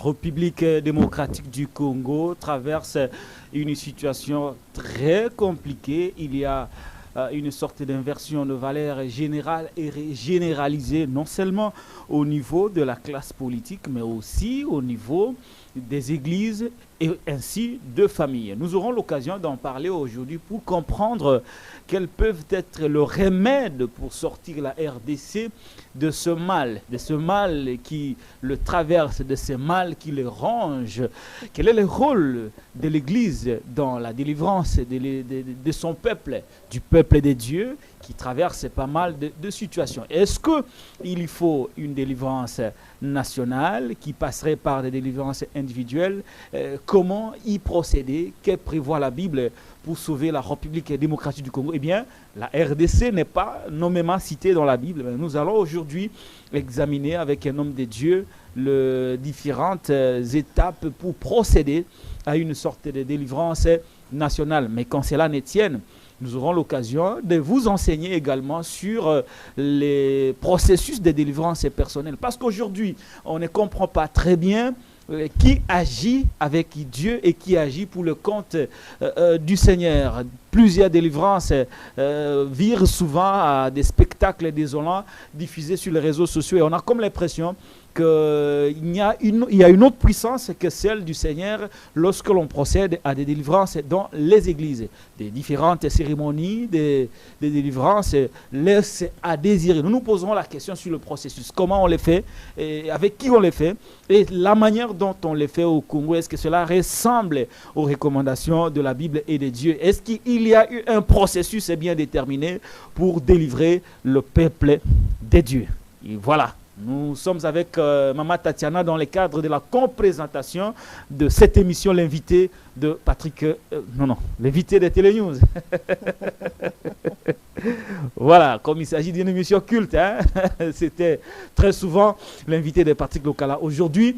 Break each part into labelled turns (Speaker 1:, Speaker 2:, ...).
Speaker 1: République démocratique du Congo traverse une situation très compliquée. Il y a une sorte d'inversion de valeurs générale et généralisée, non seulement au niveau de la classe politique, mais aussi au niveau des églises et ainsi de familles. Nous aurons l'occasion d'en parler aujourd'hui pour comprendre quels peuvent être le remède pour sortir la RDC de ce mal qui le traverse, de ce mal qui le ronge. Quel est le rôle de l'Église dans la délivrance de son peuple, du peuple de Dieu qui traverse pas mal de situations. Est-ce qu'il faut une délivrance nationale qui passerait par des délivrances individuelles? Comment y procéder? Que prévoit la Bible pour sauver la République démocratique du Congo? Eh bien, la RDC n'est pas nommément citée dans la Bible. Nous allons aujourd'hui examiner avec un homme de Dieu les différentes étapes pour procéder à une sorte de délivrance nationale. Mais quand cela ne tienne, nous aurons l'occasion de vous enseigner également sur les processus de délivrance personnelle. Parce qu'aujourd'hui, on ne comprend pas très bien qui agit avec Dieu et qui agit pour le compte du Seigneur. Plusieurs délivrances virent souvent à des spectacles désolants diffusés sur les réseaux sociaux et on a comme l'impression qu'il y a une autre puissance que celle du Seigneur lorsque l'on procède à des délivrances dans les églises. Des différentes cérémonies, des délivrances laissent à désirer. Nous nous poserons la question sur le processus. Comment on les fait, et avec qui on les fait, et la manière dont on les fait au Congo. Est-ce que cela ressemble aux recommandations de la Bible et de Dieu? Est-ce qu'il y a eu un processus bien déterminé pour délivrer le peuple de Dieu? Et voilà. Nous sommes avec Maman Tatiana dans le cadre de la comprésentation de cette émission, l'invité de Patrick... l'invité de Télénews. Voilà, comme il s'agit d'une émission culte, hein, c'était très souvent l'invité de Patrick Lokala. Aujourd'hui,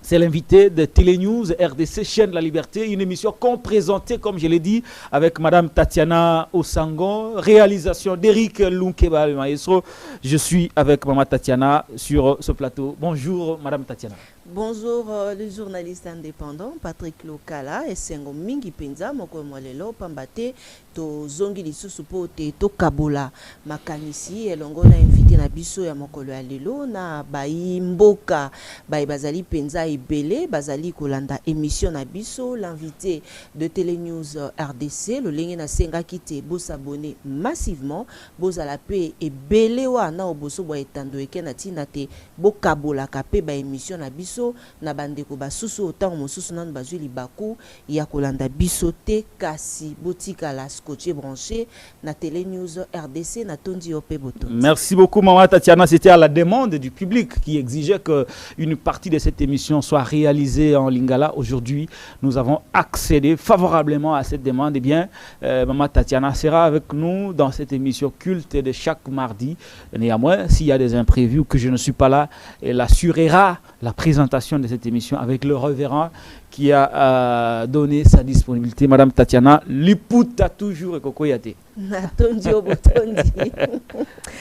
Speaker 1: c'est l'invité de Télénews, RDC, Chaîne de la Liberté, une émission qu'on présentait, comme je l'ai dit, avec Madame Tatiana Osango, réalisation d'Éric Lunkeba Maestro. Je suis avec Maman Tatiana sur ce plateau. Bonjour Madame Tatiana.
Speaker 2: Bonjour le journaliste indépendant Patrick Lokala et Sengo Mingi Penza moko molelo pambate to zongi lisusu po te to kabola makanisi elongo na invité na biso ya mokolo ya lelo na bai mboka bai bazali penza ebele bazali kolanda émission na biso. L'invité de Télénews RDC le lenge na senga kite bo s'abonner massivement bozala pe ebele wana oboso bo etando ekena tina te bo kabola kape ba émission na biso na bandeko basusu autant mosusu nan bazwi libaku ya kolanda biso te kasi botika la scotché branché na Télénews RDC na tondi opé boto.
Speaker 1: Merci beaucoup Maman Tatiana, c'était à la demande du public qui exigeait que une partie de cette émission soit réalisée en lingala. Aujourd'hui, nous avons accédé favorablement à cette demande. Eh bien, Maman Tatiana sera avec nous dans cette émission culte de chaque mardi. Néanmoins, s'il y a des imprévus ou que je ne suis pas là, elle assurera la présentation de cette émission avec le révérend qui a donné sa disponibilité. Madame Tatiana, Liputa toujours et Kokoyate.
Speaker 2: Natondi obotondi.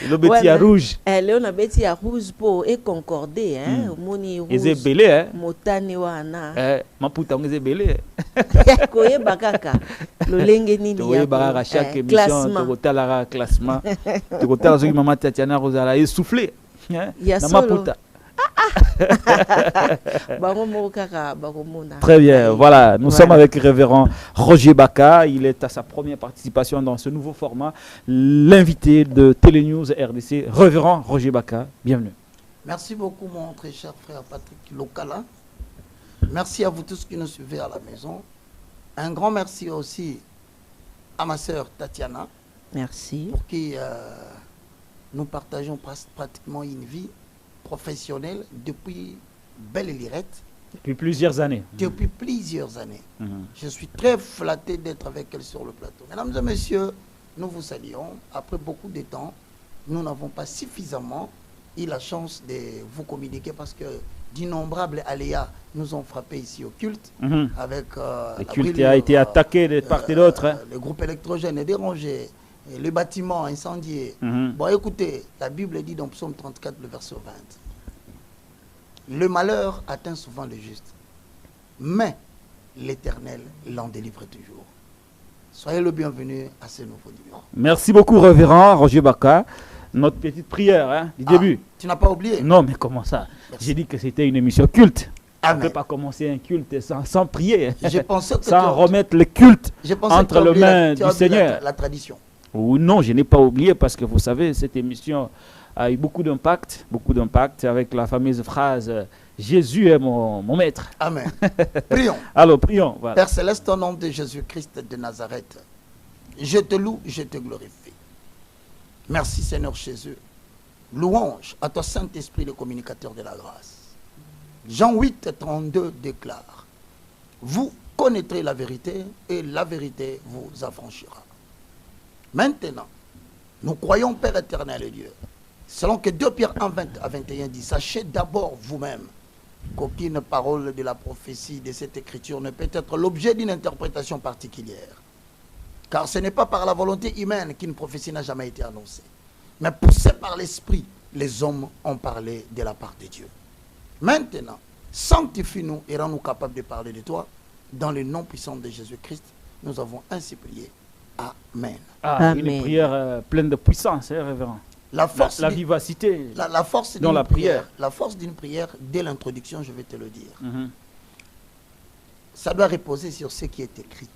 Speaker 1: Le bêtis à rouge.
Speaker 2: Elle a bêtis à rouge pour et concordé, hein. Moni rouge.
Speaker 1: Ils belé, hein.
Speaker 2: Motane wana.
Speaker 1: Ma puta on est belé.
Speaker 2: Koye bakaka. Le lenge nini ya.
Speaker 1: Koye bakaka chaque émission. Tokotala classement. Tokotala zoki Maman Tatiana Rosala essoufflé. Hein. Na ma puta. Très bien, voilà, nous sommes avec le révérend Roger Baka. Il est à sa première participation dans ce nouveau format. L'invité de Télénews RDC, révérend Roger Baka, bienvenue.
Speaker 3: Merci beaucoup mon très cher frère Patrick Lokala. Merci à vous tous qui nous suivez à la maison. Un grand merci aussi à ma sœur Tatiana.
Speaker 2: Merci.
Speaker 3: Pour qui nous partageons pratiquement une vie professionnelle depuis belle et lurette.
Speaker 1: Depuis plusieurs années.
Speaker 3: Depuis plusieurs années. Je suis très flatté d'être avec elle sur le plateau. Mesdames et messieurs, nous vous saluons. Après beaucoup de temps, nous n'avons pas suffisamment eu la chance de vous communiquer parce que d'innombrables aléas nous ont frappés ici au culte. Avec
Speaker 1: le culte a été attaqué de part et d'autre.
Speaker 3: Le groupe électrogène est dérangé. Et le bâtiment incendié. Bon, écoutez, la Bible dit dans Psaume 34, le verset 20. Le malheur atteint souvent le juste, mais l'Éternel l'en délivre toujours. Soyez le bienvenu à ce nouveau numéro.
Speaker 1: Merci beaucoup, révérend Roger Baka. Notre petite prière hein, du début.
Speaker 3: Tu n'as pas oublié?
Speaker 1: Non, mais comment ça? J'ai dit que c'était une émission culte. On ne
Speaker 3: Amen.
Speaker 1: peut pas commencer un culte sans prier.
Speaker 3: Je pensais que
Speaker 1: sans remettre le culte entre les mains du Seigneur.
Speaker 3: La tradition.
Speaker 1: Ou non, je n'ai pas oublié parce que vous savez, cette émission a eu beaucoup d'impact avec la fameuse phrase Jésus est mon maître.
Speaker 3: Amen. Prions.
Speaker 1: Alors, prions. Voilà.
Speaker 3: Père Céleste, au nom de Jésus-Christ de Nazareth, je te loue, je te glorifie. Merci Seigneur Jésus. Louange à toi Saint-Esprit, le communicateur de la grâce. Jean 8, 32 déclare: vous connaîtrez la vérité et la vérité vous affranchira. Maintenant, nous croyons, Père éternel et Dieu, selon que 2 Pierre 1, 20 à 21 dit: sachez d'abord vous-même qu'aucune parole de la prophétie de cette écriture ne peut être l'objet d'une interprétation particulière. Car ce n'est pas par la volonté humaine qu'une prophétie n'a jamais été annoncée. Mais poussés par l'Esprit, les hommes ont parlé de la part de Dieu. Maintenant, sanctifie-nous et rends-nous capables de parler de toi. Dans le nom puissant de Jésus-Christ, nous avons ainsi prié. Amen.
Speaker 1: Une prière pleine de puissance, hein, révérend.
Speaker 3: La force,
Speaker 1: la vivacité
Speaker 3: la force
Speaker 1: dans la prière.
Speaker 3: La force d'une prière, dès l'introduction, je vais te le dire. Ça doit reposer sur ce qui est écrit.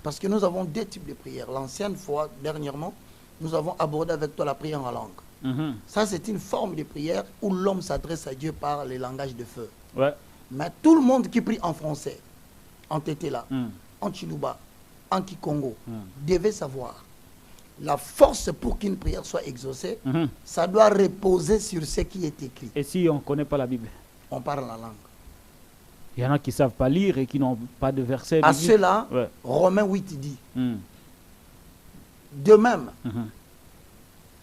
Speaker 3: Parce que nous avons 2 types de prières. L'ancienne fois, dernièrement, nous avons abordé avec toi la prière en langue. Ça, c'est une forme de prière où l'homme s'adresse à Dieu par le langage de feu.
Speaker 1: Ouais.
Speaker 3: Mais tout le monde qui prie en français, en Tétéla, en Chiluba, en Kikongo, devait savoir la force pour qu'une prière soit exaucée, ça doit reposer sur ce qui est écrit.
Speaker 1: Et si on ne connaît pas la Bible?
Speaker 3: On parle la langue.
Speaker 1: Il y en a qui ne savent pas lire et qui n'ont pas de verset.
Speaker 3: À cela,
Speaker 1: ouais.
Speaker 3: Romains 8 dit, de même,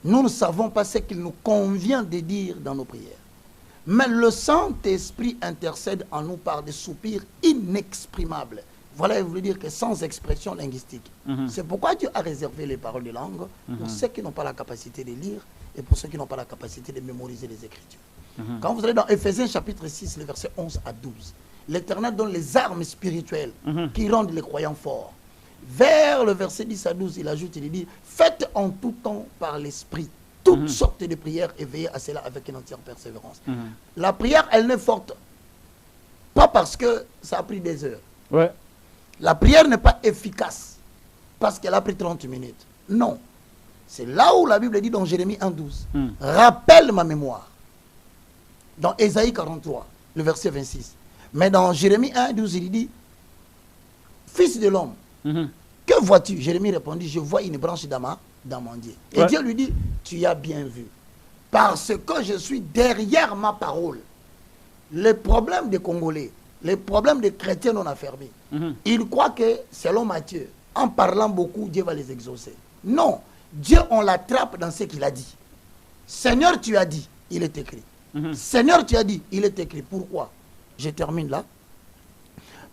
Speaker 3: nous ne savons pas ce qu'il nous convient de dire dans nos prières. Mais le Saint-Esprit intercède en nous par des soupirs inexprimables. Voilà, il voulait dire que sans expression linguistique. C'est pourquoi Dieu a réservé les paroles de langue pour ceux qui n'ont pas la capacité de lire et pour ceux qui n'ont pas la capacité de mémoriser les Écritures. Quand vous allez dans Éphésiens chapitre 6, les versets 11 à 12, l'Éternel donne les armes spirituelles qui rendent les croyants forts. Vers le verset 10 à 12, il ajoute, il dit: faites en tout temps par l'Esprit toutes sortes de prières et veillez à cela avec une entière persévérance. La prière, elle n'est forte pas parce que ça a pris des heures.
Speaker 1: Ouais.
Speaker 3: La prière n'est pas efficace parce qu'elle a pris 30 minutes. Non. C'est là où la Bible dit dans Jérémie 1,12. Rappelle ma mémoire. Dans Ésaïe 43, le verset 26. Mais dans Jérémie 1,12, il dit: fils de l'homme, que vois-tu? Jérémie répondit: je vois une branche d'amandier. Et Dieu lui dit: tu as bien vu. Parce que je suis derrière ma parole. Le problème des Congolais, les problèmes des chrétiens non affermis, ils croient que, selon Matthieu, en parlant beaucoup, Dieu va les exaucer. Non, Dieu, on l'attrape dans ce qu'il a dit. Seigneur, tu as dit, il est écrit. Seigneur, tu as dit, il est écrit. Pourquoi? Je termine là.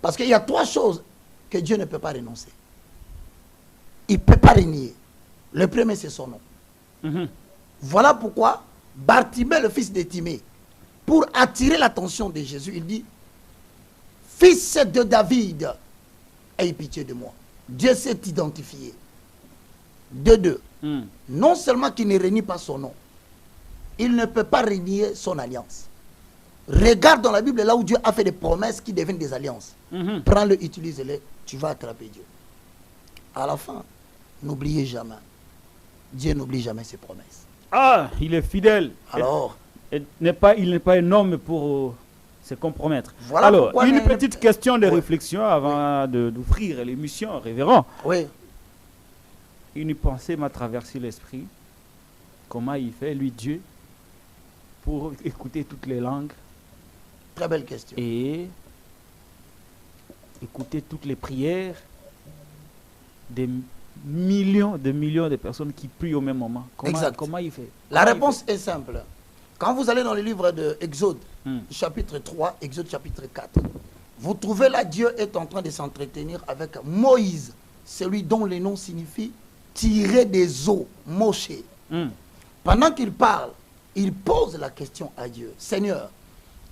Speaker 3: Parce qu'il y a 3 choses que Dieu ne peut pas renoncer. Il ne peut pas renier. Le premier, c'est son nom. Voilà pourquoi Bartimée, le fils de Timée, pour attirer l'attention de Jésus, il dit: fils de David, aie pitié de moi. Dieu s'est identifié. De deux, non seulement qu'il ne renie pas son nom, il ne peut pas renier son alliance. Regarde dans la Bible là où Dieu a fait des promesses qui deviennent des alliances. Prends-le, utilise-les, tu vas attraper Dieu. À la fin, n'oubliez jamais, Dieu n'oublie jamais ses promesses.
Speaker 1: Ah, il est fidèle.
Speaker 3: Alors,
Speaker 1: il n'est pas un homme pour se compromettre.
Speaker 3: Voilà.
Speaker 1: Alors, une petite question de réflexion avant d'ouvrir l'émission, révérend.
Speaker 3: Oui.
Speaker 1: Une pensée m'a traversé l'esprit. Comment il fait, lui, Dieu, pour écouter toutes les langues?
Speaker 3: Très belle question.
Speaker 1: Et écouter toutes les prières des millions de personnes qui prient au même moment. Comment il fait?
Speaker 3: La réponse est simple. Quand vous allez dans le livre de Exode, chapitre 3, Exode chapitre 4, vous trouvez là, Dieu est en train de s'entretenir avec Moïse, celui dont le nom signifie tirer des eaux, Moshe. Pendant qu'il parle, il pose la question à Dieu: Seigneur,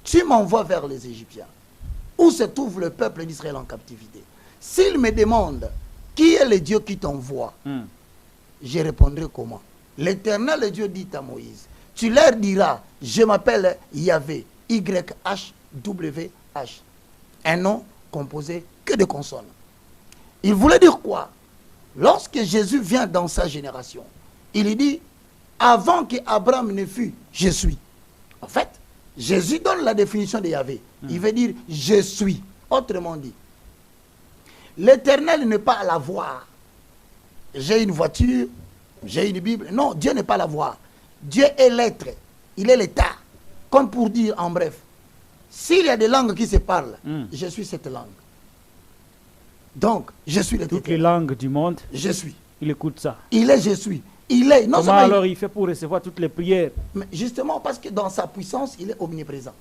Speaker 3: tu m'envoies vers les Égyptiens, où se trouve le peuple d'Israël en captivité. S'ils me demandent qui est le Dieu qui t'envoie, je répondrai comment? L'Éternel, le Dieu, dit à Moïse, tu leur diras, je m'appelle Yahvé, YHWH, un nom composé que de consonnes. Il voulait dire quoi? Lorsque Jésus vient dans sa génération, il dit, avant qu'Abraham ne fût, je suis. En fait, Jésus donne la définition de Yahvé. Il veut dire, je suis. Autrement dit, l'Éternel n'est pas à la voir. J'ai une voiture, j'ai une Bible. Non, Dieu n'est pas à la voir. Dieu est l'être. Il est l'état. Comme pour dire en bref, s'il y a des langues qui se parlent, je suis cette langue. Donc, je suis l'Éternel.
Speaker 1: Toutes les langues du monde,
Speaker 3: je suis.
Speaker 1: Il écoute ça.
Speaker 3: Il est, je suis. Il est. Non,
Speaker 1: comment alors il fait pour recevoir toutes les prières?
Speaker 3: Mais justement parce que dans sa puissance, il est omniprésent,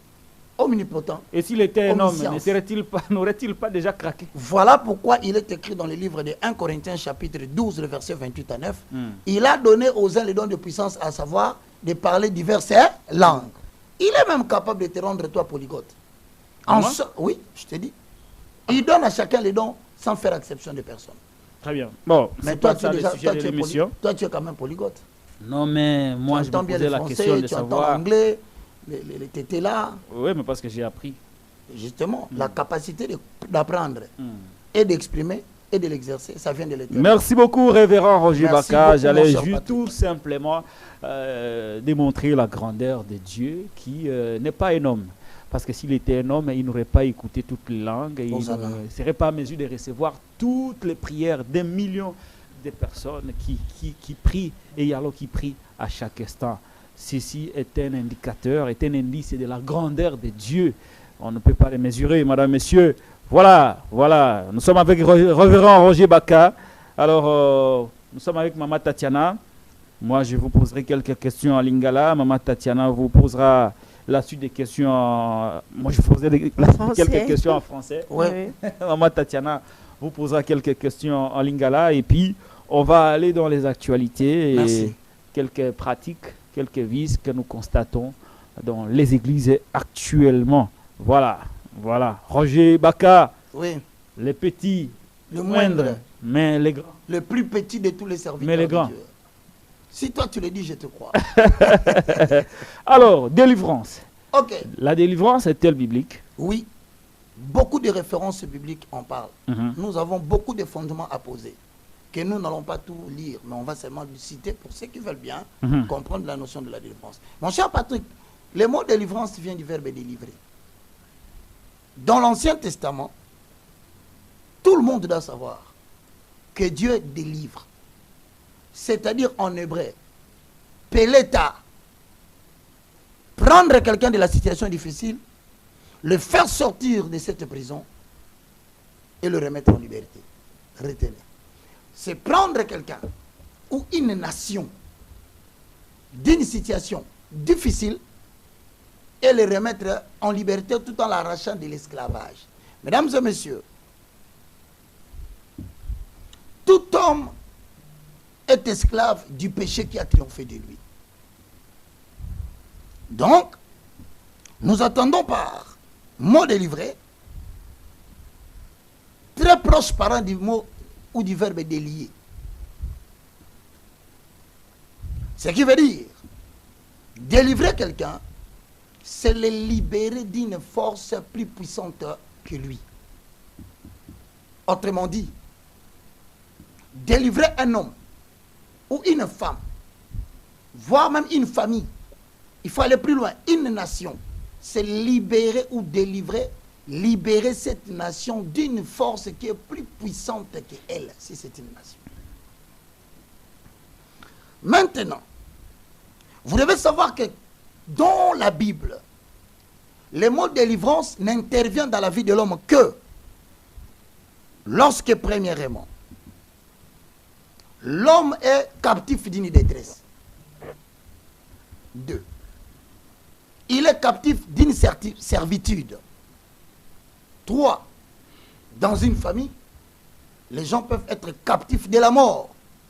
Speaker 3: omnipotent.
Speaker 1: Et s'il était un homme, n'aurait-il pas déjà craqué?
Speaker 3: Voilà pourquoi il est écrit dans le livre de 1 Corinthiens chapitre 12, le verset 28 à 9. Il a donné aux uns les dons de puissance, à savoir de parler diverses langues. Il est même capable de te rendre toi polyglotte. Oui, je te dis. Il donne à chacun les dons sans faire exception de personne.
Speaker 1: Très bien. Bon,
Speaker 3: mais toi, tu es quand même polyglotte.
Speaker 1: Non, mais moi, je me posais la question de savoir...
Speaker 3: l'anglais, les tétés là.
Speaker 1: Oui, mais parce que j'ai appris.
Speaker 3: Justement, la capacité d'apprendre et d'exprimer et de l'exercer, ça vient de l'Éternel.
Speaker 1: Merci beaucoup, révérend Roger Baka. J'allais juste tout simplement démontrer la grandeur de Dieu qui n'est pas un homme. Parce que s'il était un homme, il n'aurait pas écouté toutes les langues, et il ne serait pas en mesure de recevoir toutes les prières des millions de personnes qui prient, et alors qui prient à chaque instant. Ceci est un indicateur, est un indice de la grandeur de Dieu. On ne peut pas les mesurer, madame, messieurs. Voilà, voilà. Nous sommes avec révérend Roger Baka. Alors, nous sommes avec Maman Tatiana. Moi, je vous poserai quelques questions en lingala. Maman Tatiana vous posera la suite des questions. Moi, je poserai quelques questions en français.
Speaker 3: Ouais.
Speaker 1: Maman Tatiana vous posera quelques questions en lingala. Et puis, on va aller dans les actualités et quelques pratiques, quelques vices que nous constatons dans les églises actuellement. Voilà, voilà. Roger Baka,
Speaker 3: oui.
Speaker 1: Les petits,
Speaker 3: le moindre,
Speaker 1: mais les grands.
Speaker 3: Le plus petit de tous les serviteurs
Speaker 1: mais les grands.
Speaker 3: de Dieu. Si toi tu le dis, je te crois.
Speaker 1: Alors, délivrance.
Speaker 3: Ok.
Speaker 1: La délivrance est-elle biblique?
Speaker 3: Oui. Beaucoup de références bibliques en parlent. Nous avons beaucoup de fondements à poser, que nous n'allons pas tout lire, mais on va seulement le citer pour ceux qui veulent bien comprendre la notion de la délivrance. Mon cher Patrick, le mot délivrance vient du verbe délivrer. Dans l'Ancien Testament, tout le monde doit savoir que Dieu délivre. C'est-à-dire en hébreu, peleta, prendre quelqu'un de la situation difficile, le faire sortir de cette prison et le remettre en liberté. Retenez. C'est prendre quelqu'un ou une nation d'une situation difficile et le remettre en liberté tout en l'arrachant de l'esclavage. Mesdames et messieurs, tout homme est esclave du péché qui a triomphé de lui. Donc, nous attendons par mot délivré, très proche parent du mot ou du verbe délier. Ce qui veut dire, délivrer quelqu'un, c'est le libérer d'une force plus puissante que lui. Autrement dit, délivrer un homme ou une femme, voire même une famille, il faut aller plus loin, une nation, c'est libérer ou délivrer, libérer cette nation d'une force qui est plus puissante qu'elle, si c'est une nation. Maintenant, vous devez savoir que dans la Bible, le mot délivrance n'intervient dans la vie de l'homme que lorsque, premièrement, l'homme est captif d'une détresse. 2. Il est captif d'une servitude. 3. Dans une famille, les gens peuvent être captifs de la mort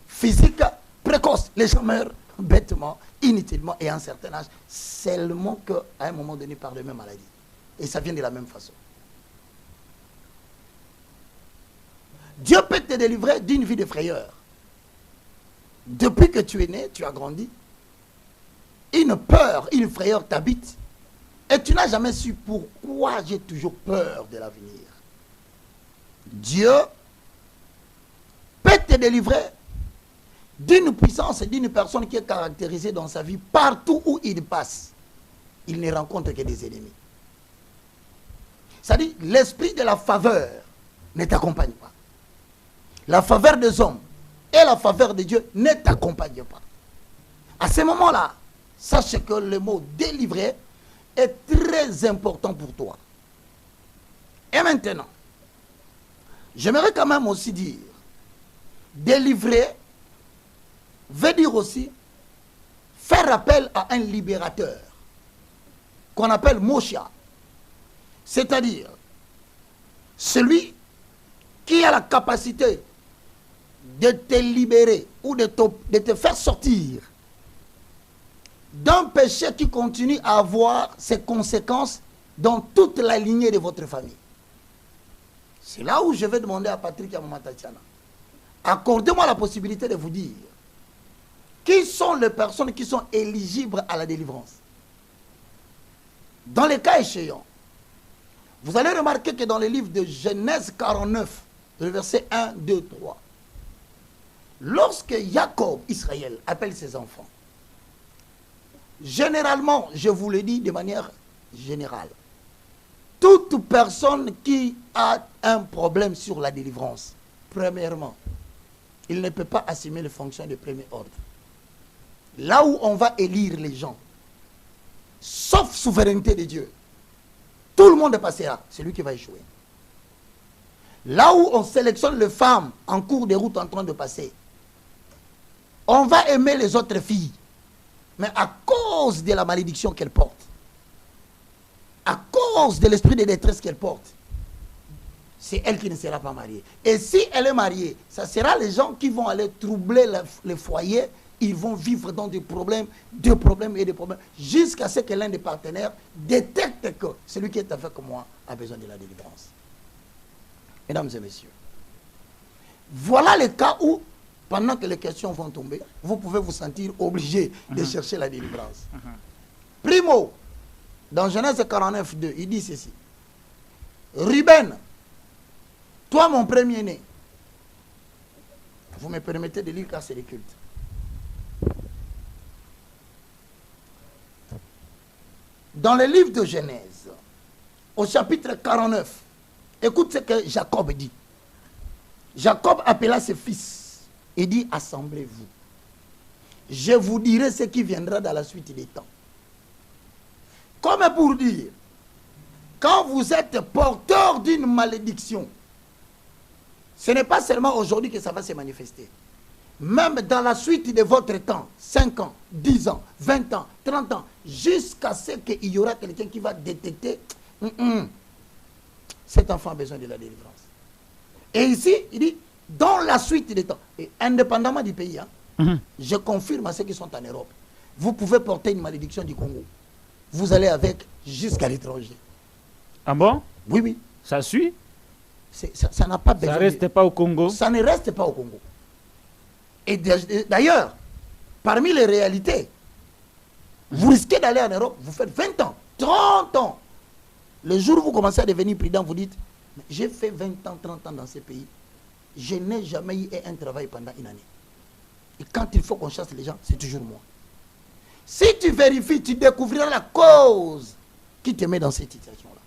Speaker 3: physique précoce. Les gens meurent bêtement, inutilement et à un certain âge, seulement qu'à un moment donné par de même maladie. et ça vient de la même façon. Dieu peut te délivrer d'une vie de frayeur. Depuis que tu es né, tu as grandi, une peur, une frayeur t'habite, et tu n'as jamais su pourquoi j'ai toujours peur de l'avenir. Dieu peut te délivrer d'une puissance et d'une personne qui est caractérisée dans sa vie partout où il passe. Il ne rencontre que des ennemis. C'est-à-dire, l'esprit de la faveur ne t'accompagne pas. La faveur des hommes et la faveur de Dieu ne t'accompagnent pas. À ce moment-là, sache que le mot délivrer est très important pour toi. Et maintenant, j'aimerais quand même aussi dire, délivrer veut dire aussi faire appel à un libérateur qu'on appelle Mosha. C'est-à-dire celui qui a la capacité de te libérer ou de te faire sortir d'un péché qui continue à avoir ses conséquences dans toute la lignée de votre famille. C'est là où je vais demander à Patrick et à Maman Tatiana, accordez-moi la possibilité de vous dire qui sont les personnes qui sont éligibles à la délivrance. Dans les cas échéants, vous allez remarquer que dans le livre de Genèse 49, le verset 1, 2, 3, lorsque Jacob, Israël, appelle ses enfants, généralement, je vous le dis de manière générale, toute personne qui a un problème sur la délivrance, premièrement, il ne peut pas assumer les fonctions de premier ordre. Là où on va élire les gens, sauf souveraineté de Dieu, tout le monde passera, c'est lui qui va échouer. Là où on sélectionne les femmes en cours de route en train de passer, on va aimer les autres filles, mais à cause de la malédiction qu'elles portent, à cause de l'esprit de détresse qu'elle porte, c'est elle qui ne sera pas mariée. Et si elle est mariée, ça sera les gens qui vont aller troubler le foyer. Ils vont vivre dans des problèmes, jusqu'à ce que l'un des partenaires détecte que celui qui est avec moi a besoin de la délivrance. Mesdames et messieurs, voilà le cas où, pendant que les questions vont tomber, vous pouvez vous sentir obligé de chercher la délivrance. Primo, dans Genèse 49, 2, il dit ceci. Ruben, toi mon premier-né, vous me permettez de lire car c'est le culte. Dans le livre de Genèse, au chapitre 49, écoute ce que Jacob dit. Jacob appela ses fils et dit, assemblez-vous. Je vous dirai ce qui viendra dans la suite des temps. Comme pour dire, quand vous êtes porteur d'une malédiction, ce n'est pas seulement aujourd'hui que ça va se manifester. Même dans la suite de votre temps, 5 ans, 10 ans, 20 ans, 30 ans, jusqu'à ce qu'il y aura quelqu'un qui va détecter, cet enfant a besoin de la délivrance. Et ici, il dit, dans la suite des temps, et indépendamment du pays, je confirme à ceux qui sont en Europe, vous pouvez porter une malédiction du Congo. Vous allez avec jusqu'à l'étranger.
Speaker 1: Ah bon?
Speaker 3: Oui, oui.
Speaker 1: Ça suit?
Speaker 3: Ça n'a pas besoin.
Speaker 1: Ça ne reste pas au Congo?
Speaker 3: Ça ne reste pas au Congo. Et d'ailleurs, parmi les réalités, vous risquez d'aller en Europe, vous faites 20 ans, 30 ans. Le jour où vous commencez à devenir prudent, vous dites, j'ai fait 20 ans, 30 ans dans ce pays, je n'ai jamais eu un travail pendant une année. Et quand il faut qu'on chasse les gens, c'est toujours moi. Si tu vérifies, tu découvriras la cause qui te met dans cette situation-là.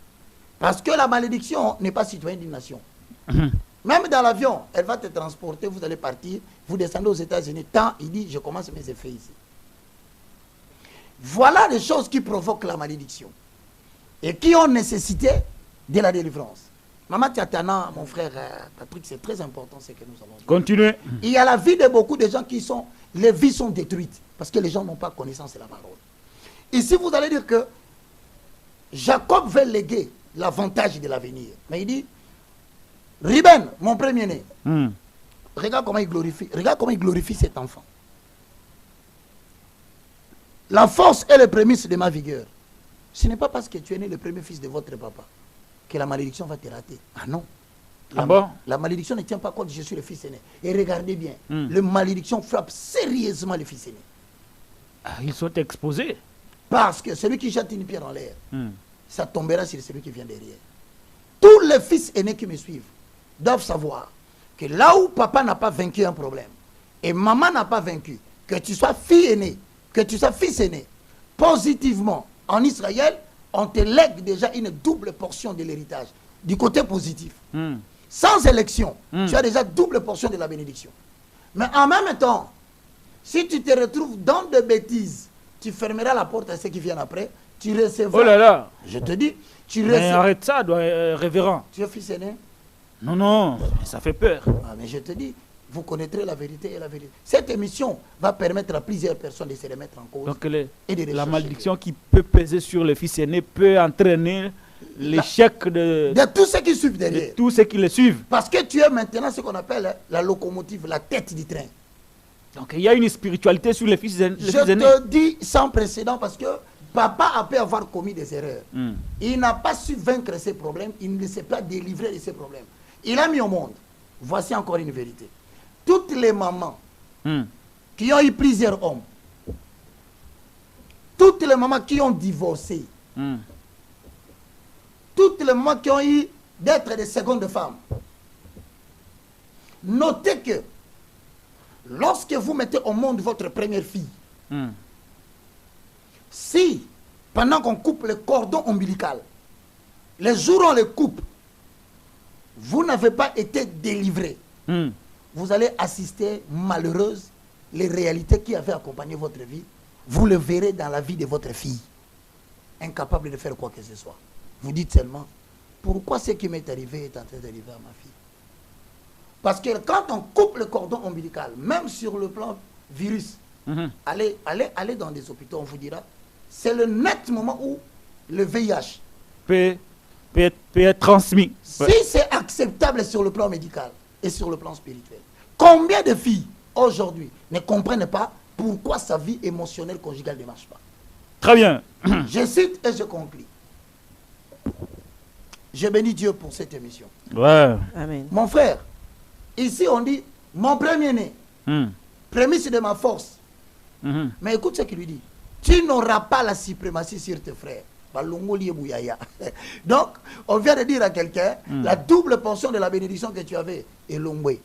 Speaker 3: Parce que la malédiction n'est pas citoyenne d'une nation. Même dans l'avion, elle va te transporter, vous allez partir, vous descendez aux États-Unis. Tant, il dit, je commence mes effets ici. Voilà les choses qui provoquent la malédiction. Et qui ont nécessité de la délivrance. Maman Tiatana, mon frère Patrick, c'est très important ce que nous allons dire.
Speaker 1: Continuez.
Speaker 3: Il y a la vie de beaucoup de gens qui sont, les vies sont détruites. Parce que les gens n'ont pas connaissance de la parole. Ici, vous allez dire que Jacob veut léguer l'avantage de l'avenir. Mais il dit, Ruben, mon premier-né, regarde comment il glorifie cet enfant. La force est le prémisse de ma vigueur. Ce n'est pas parce que tu es né le premier fils de votre papa que la malédiction va te rater. Ah non. La malédiction ne tient pas compte, je suis le fils aîné. Et regardez bien, la malédiction frappe sérieusement les fils aînés.
Speaker 1: Ah, ils sont exposés.
Speaker 3: Parce que celui qui jette une pierre en l'air, ça tombera sur celui qui vient derrière. Tous les fils aînés qui me suivent doivent savoir que là où papa n'a pas vaincu un problème et maman n'a pas vaincu, que tu sois fille aînée, que tu sois fils aîné, positivement, en Israël, on te lègue déjà une double portion de l'héritage, du côté positif. Sans élection, tu as déjà double portion de la bénédiction. Mais en même temps, si tu te retrouves dans des bêtises, tu fermeras la porte à ceux qui viennent après, tu recevras.
Speaker 1: Oh là là.
Speaker 3: Je te dis, tu
Speaker 1: recevras. Mais arrête ça, révérend.
Speaker 3: Tu es fils aîné?
Speaker 1: Non, ça fait peur.
Speaker 3: Ah, mais je te dis, vous connaîtrez la vérité et la vérité. Cette émission va permettre à plusieurs personnes de se remettre en cause.
Speaker 1: Donc la malédiction qui peut peser sur le fils aîné peut entraîner l'échec de
Speaker 3: tous ceux qui suivent derrière.
Speaker 1: De tous ceux qui le suivent.
Speaker 3: Parce que tu es maintenant ce qu'on appelle la locomotive, la tête du train.
Speaker 1: Donc il y a une spiritualité sur les fils aînés.
Speaker 3: Je te dis sans précédent parce que papa a pu avoir commis des erreurs. Il n'a pas su vaincre ses problèmes, il ne s'est pas délivré de ses problèmes. Il a mis au monde. Voici encore une vérité. Toutes les mamans qui ont eu plusieurs hommes, toutes les mamans qui ont divorcé, toutes les mamans qui ont eu d'être des secondes femmes, notez que lorsque vous mettez au monde votre première fille, si pendant qu'on coupe le cordon ombilical, les jours où on le coupe, vous n'avez pas été délivré, vous allez assister malheureuse les réalités qui avaient accompagné votre vie. Vous le verrez dans la vie de votre fille, incapable de faire quoi que ce soit. Vous dites seulement, pourquoi ce qui m'est arrivé est en train d'arriver à ma fille? Parce que quand on coupe le cordon ombilical, même sur le plan virus, allez dans des hôpitaux, on vous dira, c'est le net moment où le VIH
Speaker 1: peut être transmis.
Speaker 3: Si c'est acceptable sur le plan médical et sur le plan spirituel, combien de filles aujourd'hui ne comprennent pas pourquoi sa vie émotionnelle conjugale ne marche pas?
Speaker 1: Très bien.
Speaker 3: Je cite et je conclus. Je bénis Dieu pour cette émission.
Speaker 1: Ouais.
Speaker 2: Amen.
Speaker 3: Mon frère, ici on dit, mon premier-né, prémisse de ma force. Mais écoute ce qu'il lui dit. Tu n'auras pas la suprématie sur tes frères. Donc, on vient de dire à quelqu'un, la double portion de la bénédiction que tu avais est longuée.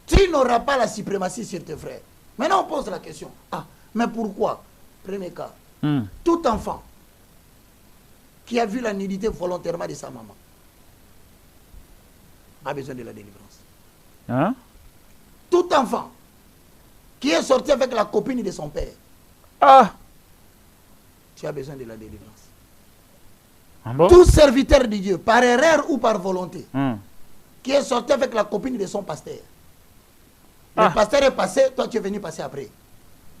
Speaker 3: Tu n'auras pas la suprématie sur tes frères. Maintenant, on pose la question. Ah, mais pourquoi? Premier cas. Tout enfant qui a vu la nudité volontairement de sa maman a besoin de la délivrance.
Speaker 1: Hein?
Speaker 3: Tout enfant qui est sorti avec la copine de son père, tu as besoin de la délivrance.
Speaker 1: Ah bon?
Speaker 3: Tout serviteur de Dieu, par erreur ou par volonté, qui est sorti avec la copine de son pasteur. Le pasteur est passé, toi tu es venu passer après.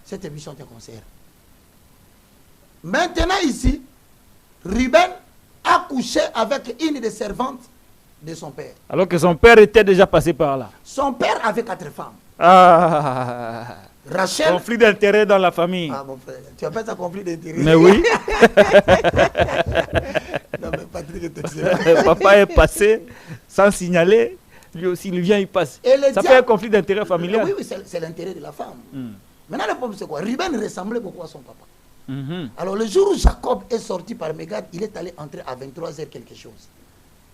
Speaker 3: Cette émission te concerne. Maintenant ici, Ruben a couché avec une des servantes de son père.
Speaker 1: Alors que son père était déjà passé par là.
Speaker 3: Son père avait 4 femmes. Rachel.
Speaker 1: Conflit d'intérêt dans la famille.
Speaker 3: Ah mon frère, tu appelles ça conflit d'intérêt?
Speaker 1: Mais oui.
Speaker 3: Non, mais Patrick,
Speaker 1: papa est passé sans signaler. Lui aussi, il vient, il passe. Ça fait un conflit d'intérêt familial.
Speaker 3: Oui, c'est l'intérêt de la femme. Maintenant, le problème, c'est quoi? Ruben ressemblait beaucoup à son papa. Alors, le jour où Jacob est sorti par Mégad, il est allé entrer à 23h quelque chose.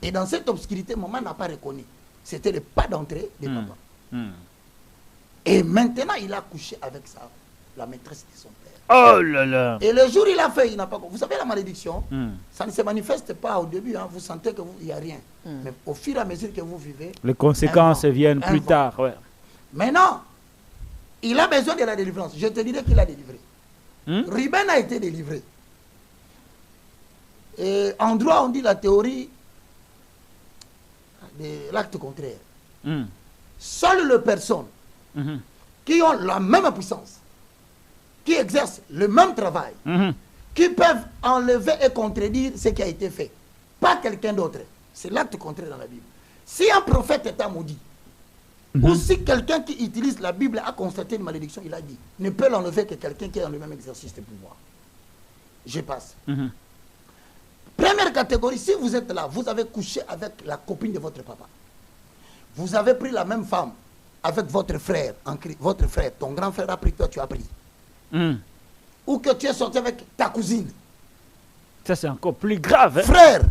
Speaker 3: Et dans cette obscurité, maman n'a pas reconnu. C'était le pas d'entrée de papa. Et maintenant, il a couché avec la maîtresse de son père.
Speaker 1: Oh là là.
Speaker 3: Et le jour où il a fait, il n'a pas... Vous savez, la malédiction, ça ne se manifeste pas au début. Vous sentez qu'il n'y a rien. Mais au fur et à mesure que vous vivez...
Speaker 1: Les conséquences viennent plus tard. Ouais.
Speaker 3: Maintenant, il a besoin de la délivrance. Je te dirais qu'il a délivré. Ruben a été délivré. Et en droit, on dit la théorie de l'acte contraire. Seules les personnes qui ont la même puissance, qui exercent le même travail, qui peuvent enlever et contredire ce qui a été fait. Pas quelqu'un d'autre. C'est l'acte contraire dans la Bible. Si un prophète est un maudit, ou si quelqu'un qui utilise la Bible a constaté une malédiction, il a dit, ne peut l'enlever que quelqu'un qui est dans le même exercice de pouvoir. Je passe. Première catégorie, si vous êtes là, vous avez couché avec la copine de votre papa. Vous avez pris la même femme avec votre frère. Votre frère, ton grand frère a pris, toi tu as pris. Ou que tu es sorti avec ta cousine.
Speaker 1: Ça, c'est encore plus grave. Hein?
Speaker 3: Frère,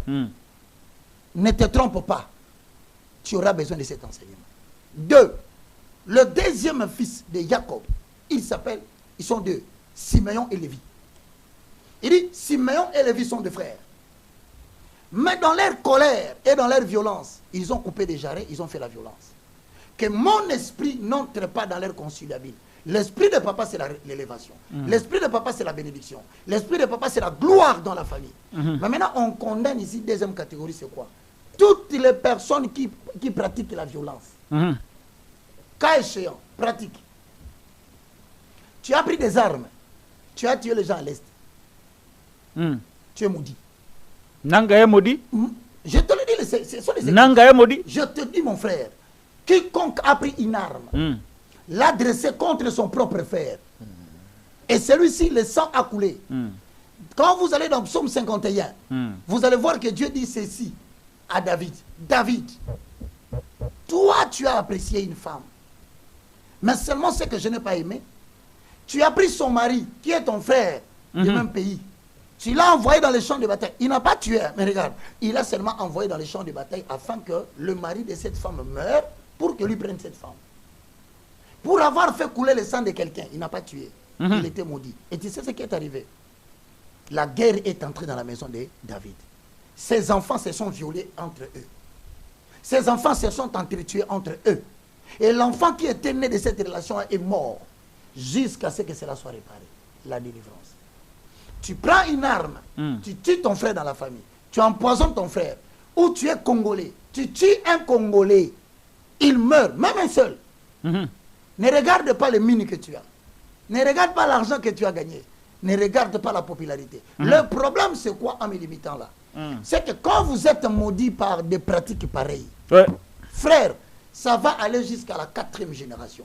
Speaker 3: ne te trompe pas. Tu auras besoin de cet enseignement. 2. Le deuxième fils de Jacob, ils sont deux, Siméon et Lévi. Il dit, Siméon et Lévi sont deux frères. Mais dans leur colère et dans leur violence, ils ont coupé des jarrets, ils ont fait la violence. Que mon esprit n'entre pas dans leur conciliabile. L'esprit de papa, c'est l'élévation. L'esprit de papa, c'est la bénédiction. L'esprit de papa, c'est la gloire dans la famille. Mais maintenant, on condamne ici, deuxième catégorie, c'est quoi? Toutes les personnes qui pratiquent la violence. Cas échéant, pratique. Tu as pris des armes. Tu as tué les gens à l'Est. Tu es maudit.
Speaker 1: Nanga est maudit?
Speaker 3: Je te le dis, ce sont les exemples.
Speaker 1: Nanga est maudit?
Speaker 3: Je te dis, mon frère, quiconque a pris une arme, l'a dressé contre son propre frère, et celui-ci, le sang a coulé. Quand vous allez dans Psaume 51, vous allez voir que Dieu dit ceci à David. David, toi, tu as apprécié une femme, mais seulement ce que je n'ai pas aimé, tu as pris son mari, qui est ton frère, du même pays. Tu l'as envoyé dans les champs de bataille. Il n'a pas tué, mais regarde, il a seulement envoyé dans les champs de bataille afin que le mari de cette femme meure pour que lui prenne cette femme. Pour avoir fait couler le sang de quelqu'un, il n'a pas tué. Il était maudit. Et tu sais ce qui est arrivé? La guerre est entrée dans la maison de David. Ses enfants se sont violés entre eux. Ses enfants se sont entretués entre eux. Et l'enfant qui était né de cette relation est mort jusqu'à ce que cela soit réparé. La délivrance. Tu prends une arme, tu tues ton frère dans la famille, tu empoisonnes ton frère, ou tu es congolais, tu tues un Congolais, il meurt, même un seul. Ne regarde pas les mines que tu as, ne regarde pas l'argent que tu as gagné, ne regarde pas la popularité. Le problème, c'est quoi en me limitant là? C'est que quand vous êtes maudit par des pratiques pareilles, frère, ça va aller jusqu'à la 4e génération.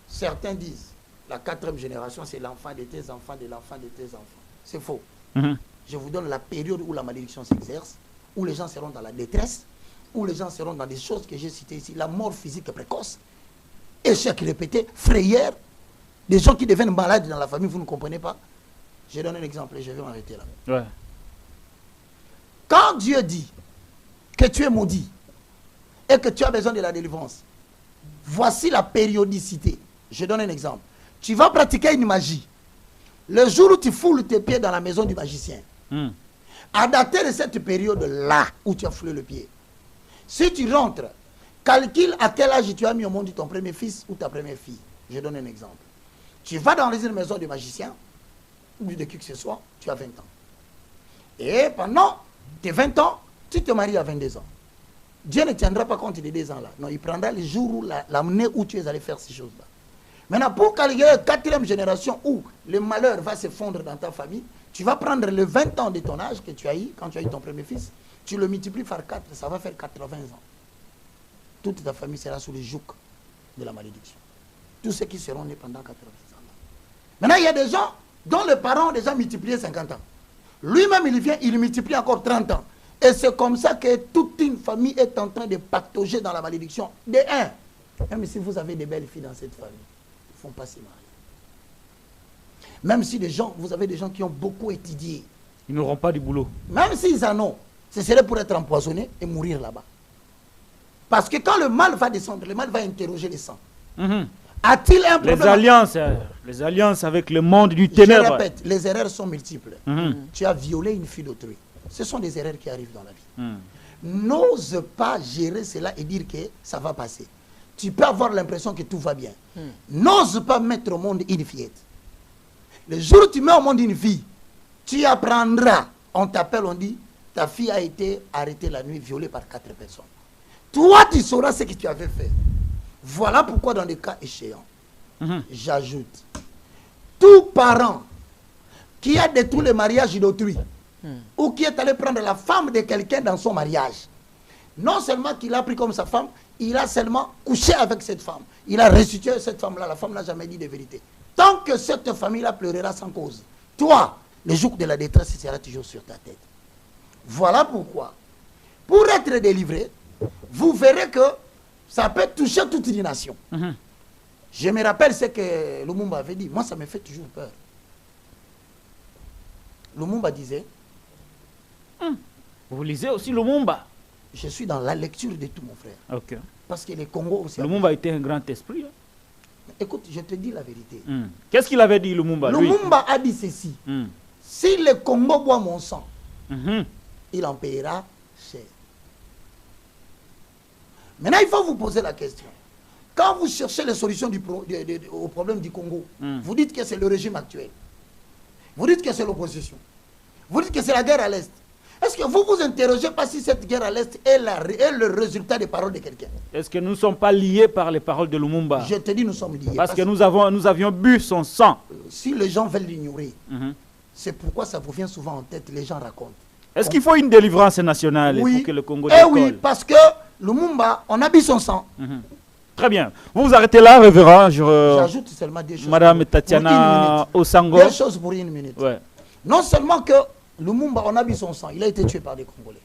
Speaker 3: Certains disent, la 4e génération, c'est l'enfant de tes enfants, de l'enfant de tes enfants. C'est faux. Je vous donne la période où la malédiction s'exerce, où les gens seront dans la détresse, où les gens seront dans des choses que j'ai citées ici, la mort physique précoce, échec répété, frayeur, des gens qui deviennent malades dans la famille, vous ne comprenez pas. Je donne un exemple et je vais m'arrêter là. Quand Dieu dit que tu es maudit et que tu as besoin de la délivrance, voici la périodicité. Je donne un exemple. Tu vas pratiquer une magie. Le jour où tu foules tes pieds dans la maison du magicien, à dater de cette période-là où tu as foulé le pied, si tu rentres, calcule à quel âge tu as mis au monde ton premier fils ou ta première fille. Je donne un exemple. Tu vas dans une maison du magicien, ou de qui que ce soit, tu as 20 ans. Et pendant tes 20 ans, tu te maries à 22 ans. Dieu ne tiendra pas compte des 2 ans là. Non, il prendra les jours où l'année où tu es allé faire ces choses-là. Maintenant, pour calculer la 4e génération où le malheur va se fondre dans ta famille, tu vas prendre le 20 ans de ton âge que tu as eu quand tu as eu ton premier fils, tu le multiplies par 4, ça va faire 80 ans. Toute ta famille sera sous le joug de la malédiction. Tous ceux qui seront nés pendant 80 ans. Maintenant, il y a des gens dont les parents ont déjà multiplié 50 ans. Lui-même, il vient, il multiplie encore 30 ans. Et c'est comme ça que toute une famille est en train de patauger dans la malédiction. De un, même si vous avez des belles filles dans cette famille, ils ne font pas se marier. Même si vous avez des gens qui ont beaucoup étudié.
Speaker 1: Ils n'auront pas du boulot.
Speaker 3: Même s'ils en ont, ce serait pour être empoisonnés et mourir là-bas. Parce que quand le mal va descendre, le mal va interroger les sangs. A-t-il un problème?
Speaker 1: Les alliances avec le monde du ténèbre.
Speaker 3: Je répète, les erreurs sont multiples. Tu as violé une fille d'autrui. Ce sont des erreurs qui arrivent dans la vie. N'ose pas gérer cela et dire que ça va passer. Tu peux avoir l'impression que tout va bien. N'ose pas mettre au monde une fillette. Le jour où tu mets au monde une fille, tu apprendras. On t'appelle, on dit, ta fille a été arrêtée la nuit, violée par 4 personnes. Toi, tu sauras ce que tu avais fait. Voilà pourquoi dans des cas échéants, j'ajoute, tout parent qui a détruit le mariage d'autrui, ou qui est allé prendre la femme de quelqu'un dans son mariage, non seulement qu'il a pris comme sa femme, il a seulement couché avec cette femme. Il a restitué cette femme-là. La femme n'a jamais dit de vérité. Tant que cette famille-là pleurera sans cause, toi, le joug de la détresse sera toujours sur ta tête. Voilà pourquoi, pour être délivré, vous verrez que ça peut toucher toute une nation. Je me rappelle ce que Lumumba avait dit. Moi, ça me fait toujours peur. Lumumba disait...
Speaker 1: Vous lisez aussi Lumumba?
Speaker 3: Je suis dans la lecture de tout, mon frère.
Speaker 1: Ok.
Speaker 3: Parce que les Congo aussi...
Speaker 1: Lumumba était un grand esprit. Hein?
Speaker 3: Écoute, je te dis la vérité.
Speaker 1: Qu'est-ce qu'il avait dit, Lumumba?
Speaker 3: Lumumba a dit ceci. Si le Congo boit mon sang, il en payera cher. Maintenant, il faut vous poser la question. Quand vous cherchez les solutions au problème du Congo, vous dites que c'est le régime actuel. Vous dites que c'est l'opposition. Vous dites que c'est la guerre à l'Est. Est-ce que vous vous interrogez pas si cette guerre à l'Est est le résultat des paroles de quelqu'un?
Speaker 1: Est-ce que nous ne sommes pas liés par les paroles de Lumumba?
Speaker 3: Je te dis, nous sommes liés.
Speaker 1: Parce que nous avions bu son sang.
Speaker 3: Si les gens veulent l'ignorer, c'est pourquoi ça vous vient souvent en tête, les gens racontent.
Speaker 1: Est-ce qu'il faut une délivrance nationale pour que le Congo décolle?
Speaker 3: Oui, parce que Lumumba, on a bu son sang.
Speaker 1: Très bien. Vous vous arrêtez là, révérend.
Speaker 3: J'ajoute seulement des choses.
Speaker 1: Madame Tatiana Osango.
Speaker 3: Des choses pour une minute.
Speaker 1: Ouais.
Speaker 3: Non seulement que Lumumba, on a bu son sang, il a été tué par des Congolais.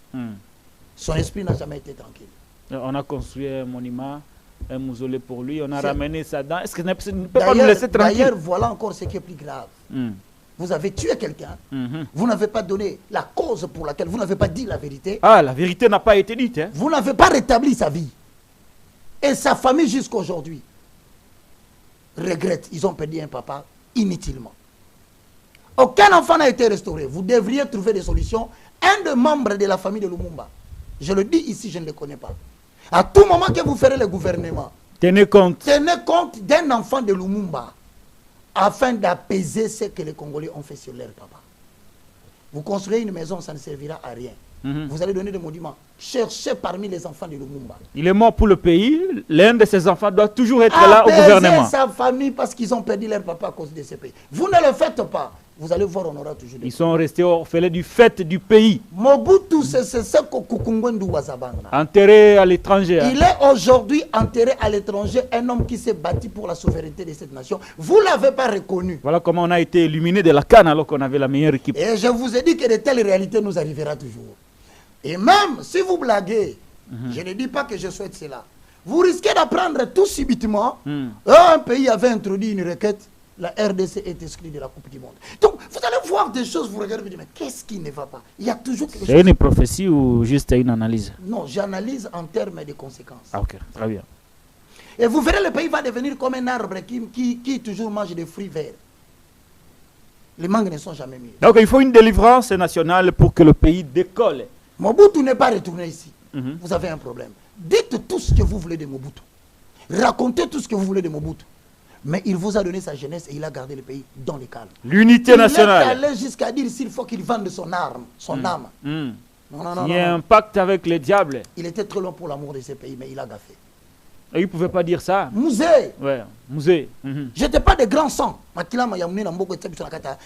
Speaker 3: Son esprit n'a jamais été tranquille.
Speaker 1: On a construit un monument, un mausolée pour lui, on a ramené ça dans... Est-ce que ne peut pas nous laisser tranquille?
Speaker 3: D'ailleurs, voilà encore ce qui est plus grave. Vous avez tué quelqu'un, vous n'avez pas donné la cause pour laquelle, vous n'avez pas dit la vérité.
Speaker 1: Ah, la vérité n'a pas été dite. Hein?
Speaker 3: Vous n'avez pas rétabli sa vie. Et sa famille jusqu'à aujourd'hui regrette. Ils ont perdu un papa inutilement. Aucun enfant n'a été restauré. Vous devriez trouver des solutions. Un des membres de la famille de Lumumba, je le dis ici, je ne le connais pas. À tout moment que vous ferez le gouvernement, tenez compte d'un enfant de Lumumba afin d'apaiser ce que les Congolais ont fait sur leur papa. Vous construisez une maison, ça ne servira à rien. Vous allez donner des monuments. Cherchez parmi les enfants de Lumumba.
Speaker 1: Il est mort pour le pays. L'un de ses enfants doit toujours être là au gouvernement.
Speaker 3: Sa famille parce qu'ils ont perdu leur papa à cause de ce pays. Vous ne le faites pas. Vous allez voir, on aura toujours des...
Speaker 1: Ils sont restés orphelins du fait du pays.
Speaker 3: Mobutu, c'est ce Kukungwendu Wazabanga.
Speaker 1: Enterré à l'étranger.
Speaker 3: Il est aujourd'hui enterré à l'étranger, un homme qui s'est battu pour la souveraineté de cette nation. Vous ne l'avez pas reconnu.
Speaker 1: Voilà comment on a été éliminé de la CAN alors qu'on avait la meilleure équipe.
Speaker 3: Et je vous ai dit que de telles réalités nous arrivera toujours. Et même si vous blaguez, je ne dis pas que je souhaite cela, vous risquez d'apprendre tout subitement, un pays avait introduit une requête, la RDC est exclue de la Coupe du Monde. Donc, vous allez voir des choses, vous regardez, vous dites, mais qu'est-ce qui ne va pas? Il y a toujours quelque chose.
Speaker 1: C'est une prophétie ou juste une analyse?
Speaker 3: Non, j'analyse en termes de conséquences.
Speaker 1: Ah, ok, très bien.
Speaker 3: Et vous verrez, le pays va devenir comme un arbre qui toujours mange des fruits verts. Les mangues ne sont jamais mieux.
Speaker 1: Donc, il faut une délivrance nationale pour que le pays décolle.
Speaker 3: Mobutu n'est pas retourné ici. Vous avez un problème. Dites tout ce que vous voulez de Mobutu. Racontez tout ce que vous voulez de Mobutu. Mais il vous a donné sa jeunesse et il a gardé le pays dans le calme.
Speaker 1: L'unité nationale.
Speaker 3: Il est allé jusqu'à dire s'il faut qu'il vende son âme. Non,
Speaker 1: il y a un pacte avec les diables.
Speaker 3: Il était trop long pour l'amour de ce pays, mais il a gaffé.
Speaker 1: Et il ne pouvait pas dire ça.
Speaker 3: Musée.
Speaker 1: Ouais, musée.
Speaker 3: J'étais pas de grand sang.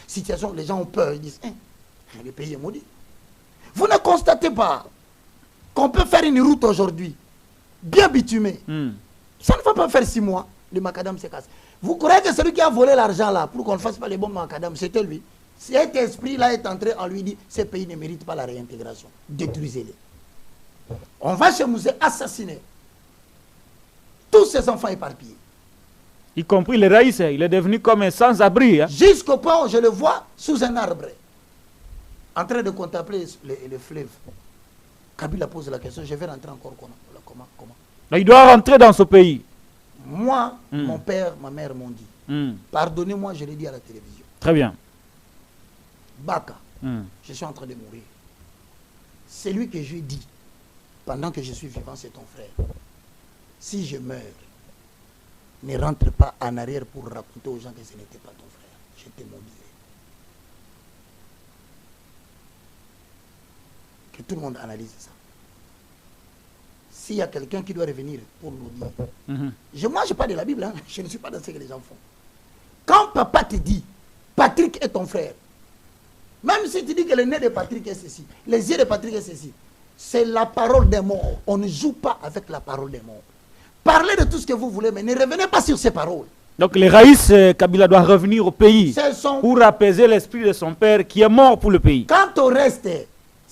Speaker 3: Situation, les gens ont peur. Ils disent, le pays est maudit. Vous ne constatez pas qu'on peut faire une route aujourd'hui, bien bitumée. Ça ne va pas faire 6 mois. Le macadam se casse. Vous croyez que celui qui a volé l'argent là, pour qu'on ne fasse pas les bons macadam, c'était lui? Cet esprit-là est entré en lui dit, ces pays ne méritent pas la réintégration. Détruisez-les. On va chez Musée assassiner tous ces enfants éparpillés.
Speaker 1: Y compris les raïs, il est devenu comme un sans-abri. Hein?
Speaker 3: Jusqu'au point où je le vois sous un arbre, en train de contempler le fleuve. Kabila pose la question, je vais rentrer encore comment?
Speaker 1: Il doit rentrer dans ce pays.
Speaker 3: Moi, mon père, ma mère m'ont dit, pardonnez-moi, je l'ai dit à la télévision.
Speaker 1: Très bien.
Speaker 3: Baka, je suis en train de mourir. C'est lui que je lui ai dit, pendant que je suis vivant, c'est ton frère. Si je meurs, ne rentre pas en arrière pour raconter aux gens que ce n'était pas ton frère. Je te maudirai. Que tout le monde analyse ça. S'il y a quelqu'un qui doit revenir pour nous dire. Moi, je parle de la Bible, hein. Je ne suis pas dans ce que les gens font. Quand papa te dit, Patrick est ton frère, même si tu dis que le nez de Patrick est ceci, les yeux de Patrick est ceci, c'est la parole des morts. On ne joue pas avec la parole des morts. Parlez de tout ce que vous voulez, mais ne revenez pas sur ces paroles.
Speaker 1: Donc les raïs, Kabila doit revenir au pays pour apaiser l'esprit de son père qui est mort pour le pays.
Speaker 3: Quant au reste,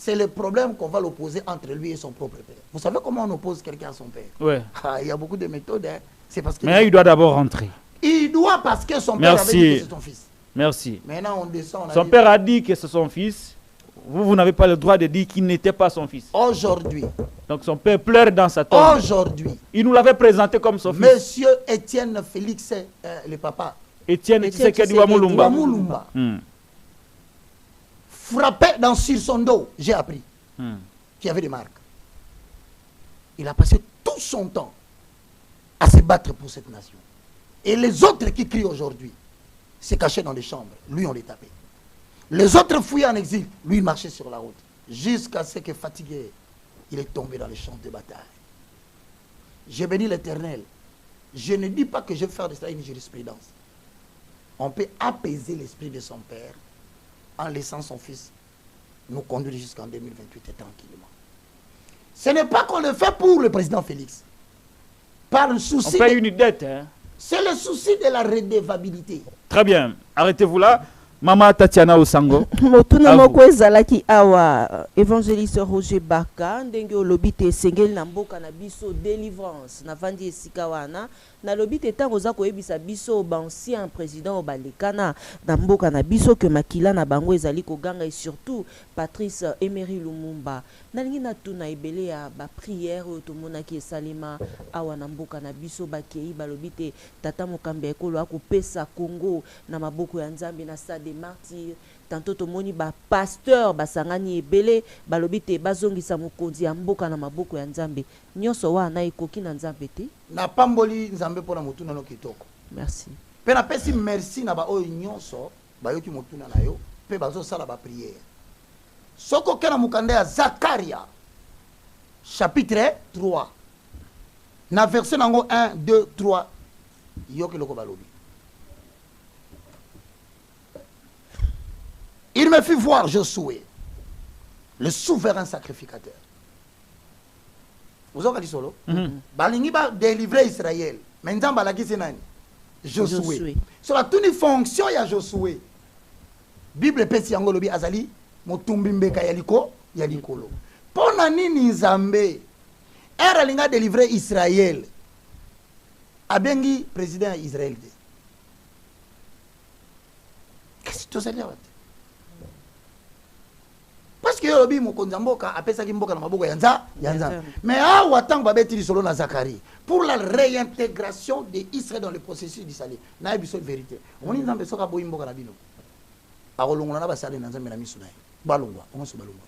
Speaker 3: c'est le problème qu'on va l'opposer entre lui et son propre père. Vous savez comment on oppose quelqu'un à son père?
Speaker 1: Ouais.
Speaker 3: Il y a beaucoup de méthodes. Hein. C'est parce que
Speaker 1: Mais il doit d'abord rentrer.
Speaker 3: il doit parce que son père avait dit que c'est son fils.
Speaker 1: Merci.
Speaker 3: Maintenant, on descend.
Speaker 1: Son père a dit que c'est son fils. Vous n'avez pas le droit de dire qu'il n'était pas son fils.
Speaker 3: Aujourd'hui.
Speaker 1: Donc son père pleure dans sa tombe.
Speaker 3: Aujourd'hui.
Speaker 1: Il nous l'avait présenté comme son fils.
Speaker 3: Monsieur Étienne Félix, le papa.
Speaker 1: Étienne Tshisekedi Wamulumba.
Speaker 3: Frappé sur son dos, j'ai appris qu'il y avait des marques. Il a passé tout son temps à se battre pour cette nation. Et les autres qui crient aujourd'hui se cachaient dans les chambres. Lui, on les tapait. Les autres fouillaient en exil. Lui, il marchait sur la route. Jusqu'à ce que fatigué, il est tombé dans les champs de bataille. J'ai béni l'Éternel. Je ne dis pas que je vais faire de cela une jurisprudence. On peut apaiser l'esprit de son père en laissant son fils nous conduire jusqu'en 2028 et tranquillement. Ce n'est pas qu'on le fait pour le président Félix. Par le souci.
Speaker 1: On paye une dette. Hein?
Speaker 3: C'est le souci de la redevabilité.
Speaker 1: Très bien. Arrêtez-vous là. Mama Tatiana Osango.
Speaker 2: Motuna moko ezalaki awa évangéliste Roger Baka ndenge olobite sengeli na mboka na biso délivrance na vandi esika wana na lobite tango za koyebisa biso ba ancien président obalekana na mboka na biso que makila na bango ezali koganga et surtout Patrice Emery Lumumba nalingi na tuna ebele ya ba prière otomonaki esalima awa na mboka na biso bakei balobite tata mokambe ekolo akopesa Congo na maboko ya Nzambe na stade martyr tantôt tomoni ba pasteur basangani ebele balobite bazongisa mokonzi ya mboka na maboko ya Nzambe nyonso wana ekoki na Nzambe te
Speaker 3: na pamboli Nzambe pona motuna no kitoko.
Speaker 2: Merci.
Speaker 3: Pe na pesi merci na ba oyo nyonso bayoki motuna na yo pe bazo sala ba prière. Soko kena mukanda ya Zakaria chapitre 3 na verset nango 1 2 3 yoki loko balobi. Il me fit voir Josué, le souverain sacrificateur. Vous avez dit solo? Balingi ba délivrer Israël. Maintenant, balaki c'est nani? Josué. Sur la toute fonction, il y a Josué. Bible pesi yango lobi azali motumbi mbeka yaliko yalikolo. Pona nini Nzambe era linga délivrer Israël. Abengi président Israël. Qu'est-ce que tu sais? Parce que yobi mokonza mboka apesa ki mboka na maboko ya Nzambe. Mais awa tango babeti lisolo na Zacharie pour la réintégration de Israël dans le processus du salut. Na biso vérité. On Nzambe soka boyi mboka na bino. Akolongola na basali na Nzambe na misu na ye. Balongwa, on se balongwa.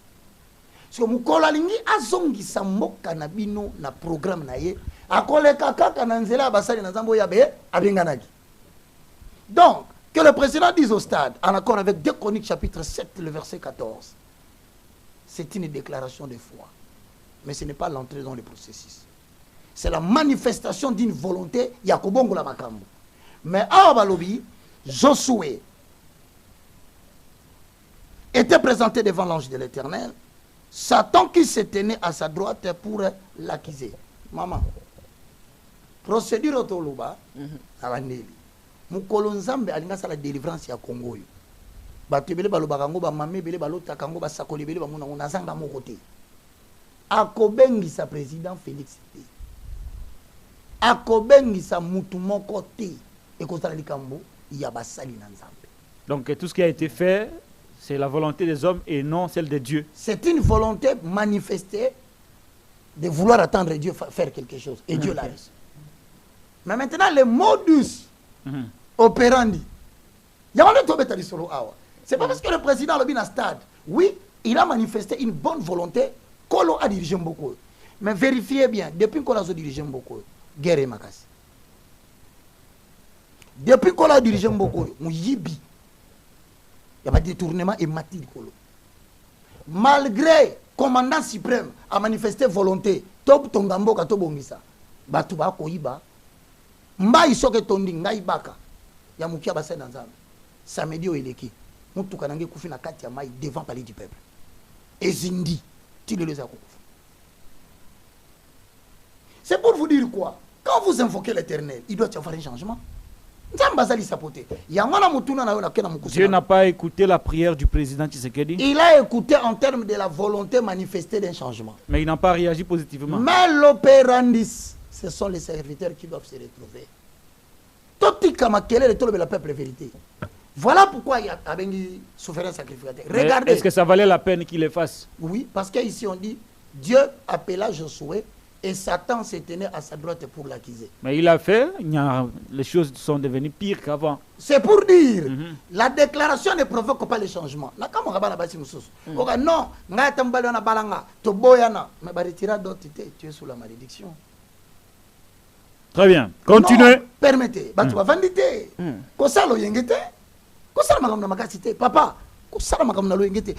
Speaker 3: Parce que mukola lingi azongisa mboka na bino na programme na ye. Akoleka kaka na nzela basali na Nzambe ya be abenganaki. Donc, que le président dise au stade en accord avec 2 Chroniques chapitre 7 le verset 14. C'est une déclaration de foi. Mais ce n'est pas l'entrée dans le processus. C'est la manifestation d'une volonté. Yakobongo la makambo. Mais à Balobi, Josué était présenté devant l'ange de l'Éternel. Satan qui se tenait à sa droite pour l'accuser. Maman, procédure autoloba, avandeli. Mukolo Nzambe alinga sa la délivrance ya Congo. Batebele balobakango ba mame bele balota kango ba sakoli bele ba muna nazanga moko te. Akobengi sa président Félix te. Akobengi sa mutu moko te. Et ko sala likambo ya basali na Nzambe.
Speaker 1: Donc tout ce qui a été fait, c'est la volonté des hommes et non celle de Dieu.
Speaker 3: C'est une volonté manifestée de vouloir attendre Dieu faire quelque chose et Dieu l'a reçu. Mais maintenant le modus operandi. C'est pas parce que le président le bin stade, oui, il a manifesté une bonne volonté, Kolo a dirigé beaucoup. Mais vérifiez bien, depuis qu'on a dirigé beaucoup, guerre et makasi. Depuis qu'on a dirigé beaucoup, il y a pas de détournement et mati de Kolo. Malgré le commandant suprême a manifesté volonté, top tongambo ka tobongisa, batuba koiba, mba isoke tondi ngai baka, ya mukia basa na Nzambe. Samedi au eleki. Mutu kanange kufi na kati ya mai devant palais du peuple. Et Zindi, tu le les as. C'est pour vous dire quoi? Quand vous invoquez l'Éternel, il doit y avoir un changement.
Speaker 1: Dieu n'a pas écouté la prière du président Tshisekedi.
Speaker 3: Il a écouté en termes de la volonté manifestée d'un changement.
Speaker 1: Mais il n'a pas réagi positivement.
Speaker 3: Mais l'opérandis, ce sont les serviteurs qui doivent se retrouver. Quel est le peuple vérité? Voilà pourquoi il y a une souffrance sacrificateur. Regardez.
Speaker 1: Est-ce que ça valait la peine qu'il le fasse?
Speaker 3: Oui, parce qu'ici on dit Dieu appela Josué et Satan se tenait à sa droite pour l'accuser.
Speaker 1: Mais il a fait, les choses sont devenues pires qu'avant.
Speaker 3: C'est pour dire, la déclaration ne provoque pas le changement. Non, tu es sous la malédiction.
Speaker 1: Très bien, continuez.
Speaker 3: Permettez, tu vas vanditer. Papa, à 70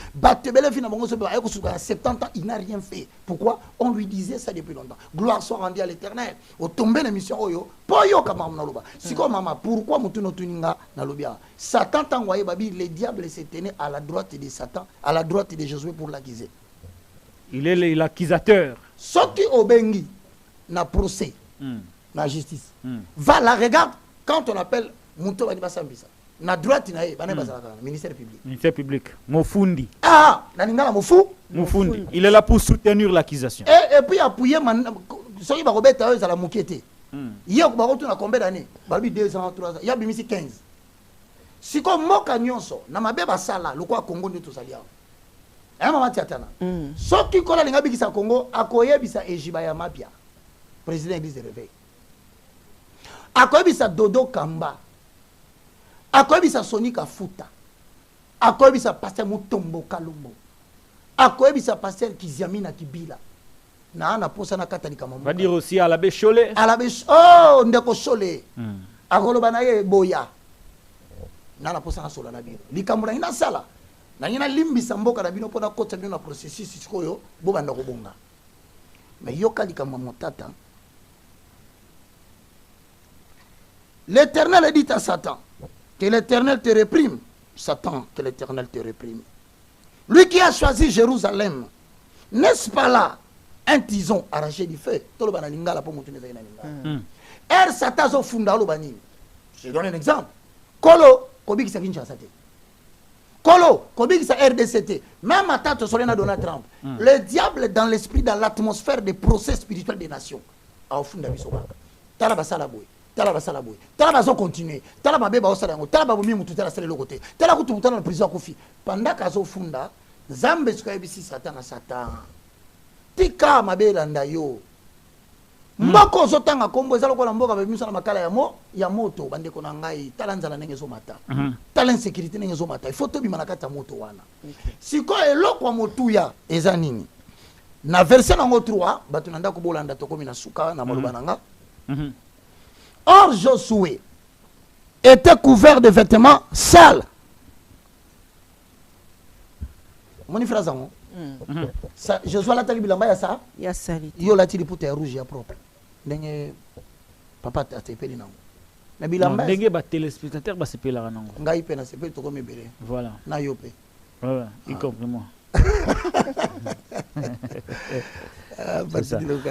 Speaker 3: ans, il n'a rien fait. Pourquoi? On lui disait ça depuis longtemps. Gloire soit rendue à l'Éternel. Au tomber l'émission, pourquoi Satan t'a envoyé, les diables se tenaient à la droite de Satan, à la droite de Josué pour l'accuser.
Speaker 1: Il est l'accusateur.
Speaker 3: Ce qui obengi na procès, na justice. Va la regarde quand on appelle Mouto Bani Basambisa. Na droite na ministère public.
Speaker 1: Ministère public. Mofundi.
Speaker 3: Ah, naningala
Speaker 1: Mofundi. Il est là pour soutenir l'accusation.
Speaker 3: Et puis appuyer soki ba robeta eux la mukete. Hier ba retourna combien d'années? Balbi 2 ans, 3 ans. Il y a bimisi 15. Si comme moka nyonso na mabeba sala lokwa Congo ndio tosalia. Eh mama tiatana. Soki kola linga bikisa Congo akoyebisa ejiba ya mapia. Président Église de Réveil. Akoyebisa Dodo Kamba. Akoyebisa Sonika Futa. Akoyebisa Pasteur Mutombo Kalumbo. Akoyebisa Pasteur Kiziamina Kibila. Na ana posa na katali mama.
Speaker 1: Va dire aussi à l'abbé Cholet.
Speaker 3: À l'abbé oh ndeko Cholet. Akoloba na ye boya. Na ana posa na sola na bino. Likamula ina sala. Na ina limbisa mboka na bino pona kota bino na processus sikoyo bo banda ko bonga. Mais yoka likamwa motata. L'Éternel dit à Satan que l'Éternel te réprime. Satan, que l'Éternel te réprime. Lui qui a choisi Jérusalem, n'est-ce pas là un tison arraché du feu? Satan zo funda lo bani. Je donne un exemple. Kolo, Kobi qui Kinshasa. Kolo, Kobi qui RDCT. Même à Tato Solena Donald Trump. Le diable dans l'esprit, dans l'atmosphère des procès spirituels des nations. A funda bisoba. Talabasala boy. Talabasala boy. Talabazo continuer. Talababeba osalango. Talababomi mututela sale lokote. Talakututana na prison kofi. Pendant kazo funda, Zambe skayebisi Satan na Satan. Tika mabela ndayo. Mboko zotanga kombo ezalo kola mboka bemisa na makala ya moto bandeko na ngai talanzala ndenge zo mata. Tala sécurité ndenge zo mata. Il faut to bimana kata moto wana. Siko eloko motuya eza nini? Na verset nango 3 batu nanda ko bolanda to komi na suka na maloba nanga. Or Josué était couvert de vêtements sales. Mon frère Zango. Josué la tali bilamba ya sa.
Speaker 2: Ya sali.
Speaker 3: Yo la tili puta rouge ya propre. Ndenge papa atepeli nango. Na bilamba.
Speaker 1: Ndenge ba téléspectateur ba sepela nango.
Speaker 3: Ngai pe na sepeli to komi belé.
Speaker 1: Voilà.
Speaker 3: Na yo pe.
Speaker 1: Voilà, y compris moi.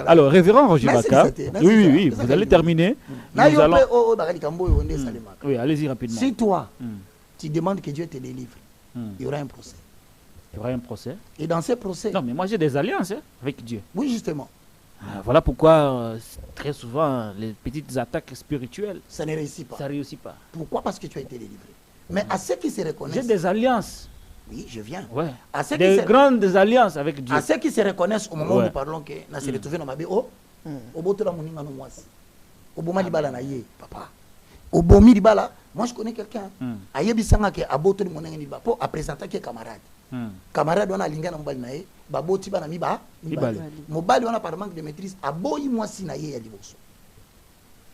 Speaker 1: Alors, révérend Roger Baka, oui, vous allez terminer. Nous allons... Oui, allez-y rapidement.
Speaker 3: Si toi, tu demandes que Dieu te délivre, il y aura un procès.
Speaker 1: Il y aura un procès.
Speaker 3: Et dans ces procès...
Speaker 1: Non, mais moi j'ai des alliances avec Dieu.
Speaker 3: Oui, justement.
Speaker 1: Voilà pourquoi très souvent les petites attaques spirituelles,
Speaker 3: ça ne réussit pas.
Speaker 1: Ça ne réussit pas.
Speaker 3: Pourquoi? Parce que tu as été délivré. Mais à ceux qui se reconnaissent...
Speaker 1: J'ai des alliances.
Speaker 3: Oui, je viens.
Speaker 1: Ouais.
Speaker 3: À ceux
Speaker 1: des grandes alliances avec Dieu.
Speaker 3: À ceux qui se reconnaissent au moment où nous parlons que nous se retrouvons dans ma vie, oh, au bout de la moninga no mwasi. Au bout de la naye, papa. Au bout de la moi je connais quelqu'un. Ayebi sanga ke aboto de moninga ni ba po a présenter que camarade. Camarade on a linga na mbali naye, ba boti ba na mi ba. Mobali on a par manque de maîtrise, aboyi mwasi na ye ya liboso.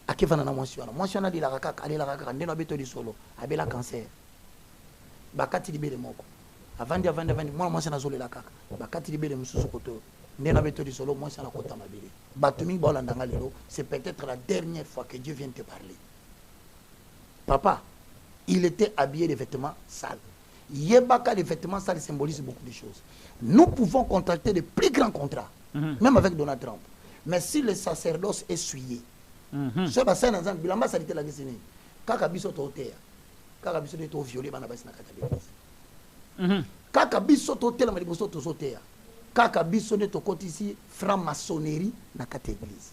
Speaker 3: Akefana na mwasi wana. Mwasi wana di la kaka, ali la kaka ndeno beto di solo, abela cancer. Bakati libere moko. Avandi moi moi na zolela kaka bakati libele mususu koto ndena beto di solo moi na kota mabele batumi bolanda lelo c'est peut-être la dernière fois que Dieu vient te parler. Papa, il était habillé de vêtements sales. Yebaka, les vêtements sales symbolisent beaucoup de choses. Nous pouvons contracter de plus grands contrats, même avec Donald Trump. Mais si le sacerdoce est souillé, ce bassin dans un bilamba salité la guisine. kaka biso toteya kaka biso nde toviole bana basi na kati ya l'église kaka biso totelema liboso tozoteya kaka biso nde tokotisi franc-maçonnerie na kati ya église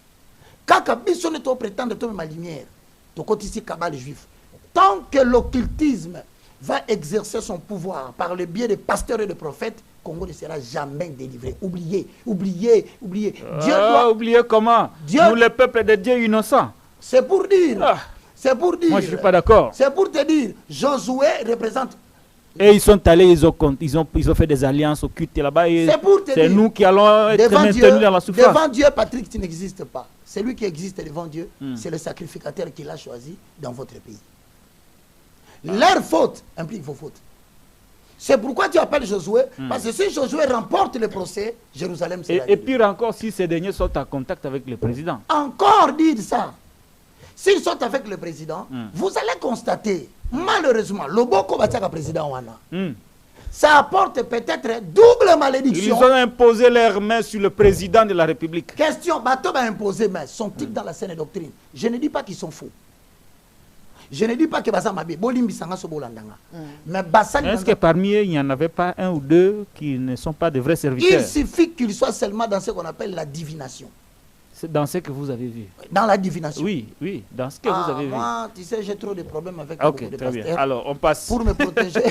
Speaker 3: kaka biso nde toprétendre tomema lumière tokotisi kabale juif. Tant que l'occultisme va exercer son pouvoir par le biais des pasteurs et des prophètes, Congo ne sera jamais délivré. Oubliez, oubliez, oubliez.
Speaker 1: Dieu doit... Oublier comment Dieu... Nous, le peuple de Dieu innocent.
Speaker 3: C'est pour dire. C'est pour dire.
Speaker 1: Moi, je ne suis pas d'accord.
Speaker 3: C'est pour te dire. Josué représente...
Speaker 1: Et ils sont allés, ils ont fait des alliances occultes là-bas. C'est nous qui allons être maintenus dans la souffrance.
Speaker 3: Devant Dieu, Patrick, tu n'existes pas. Celui qui existe devant Dieu, c'est le sacrificateur qu'il a choisi dans votre pays. Leur faute implique vos fautes. C'est pourquoi tu appelles Josué, parce que si Josué remporte le procès, Jérusalem sera
Speaker 1: et pire encore, si ces derniers sont en contact avec le président.
Speaker 3: Encore dire ça. S'ils sont avec le président, vous allez constater, malheureusement, le Boko Batiaka président Wana, ça apporte peut-être double malédiction.
Speaker 1: Ils ont imposé leurs mains sur le président de la République.
Speaker 3: Question, Bato va imposer mains. Sont-ils dans la saine doctrine? Je ne dis pas qu'ils sont faux. Je ne dis pas que Bassa Mabé, Bolimbi Sanga Sobolandanga. Mais Bassa...
Speaker 1: Est-ce que parmi eux, il n'y en avait pas un ou deux qui ne sont pas de vrais serviteurs?
Speaker 3: Il suffit qu'ils soient seulement dans ce qu'on appelle la divination.
Speaker 1: C'est dans ce que vous avez vu?
Speaker 3: Dans la divination.
Speaker 1: Oui, oui, dans ce que vous avez
Speaker 3: moi, tu sais, j'ai trop de problèmes avec
Speaker 1: beaucoup de pasteurs. Bien. Alors, on passe.
Speaker 3: Pour me protéger,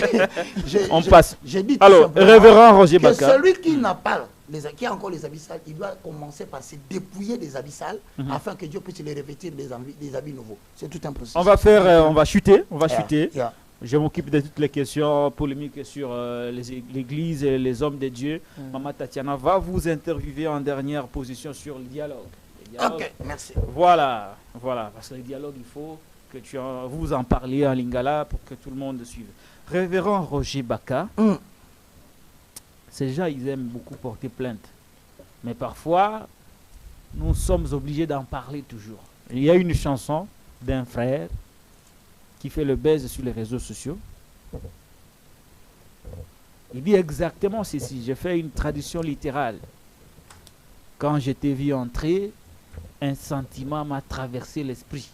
Speaker 1: on passe.
Speaker 3: J'ai dit
Speaker 1: alors, révérend Roger
Speaker 3: que
Speaker 1: Baka.
Speaker 3: celui qui n'a pas, qui a encore les habits sales, il doit commencer par se dépouiller des habits sales afin que Dieu puisse les revêtir des habits nouveaux. C'est tout un processus.
Speaker 1: On va faire, on va chuter, chuter. Je m'occupe de toutes les questions polémiques sur l'Église et les hommes de Dieu. Maman Tatiana va vous interviewer en dernière position sur le dialogue.
Speaker 3: Ok, merci.
Speaker 1: Voilà, voilà, parce que le dialogue, il faut que vous en parliez en lingala pour que tout le monde suive. Révérend Roger Baka, ces gens, ils aiment beaucoup porter plainte. Mais parfois, nous sommes obligés d'en parler toujours. Il y a une chanson d'un frère qui fait le buzz sur les réseaux sociaux. Il dit exactement ceci. J'ai fait une traduction littérale. Quand je t'ai vu entrer, un sentiment m'a traversé l'esprit.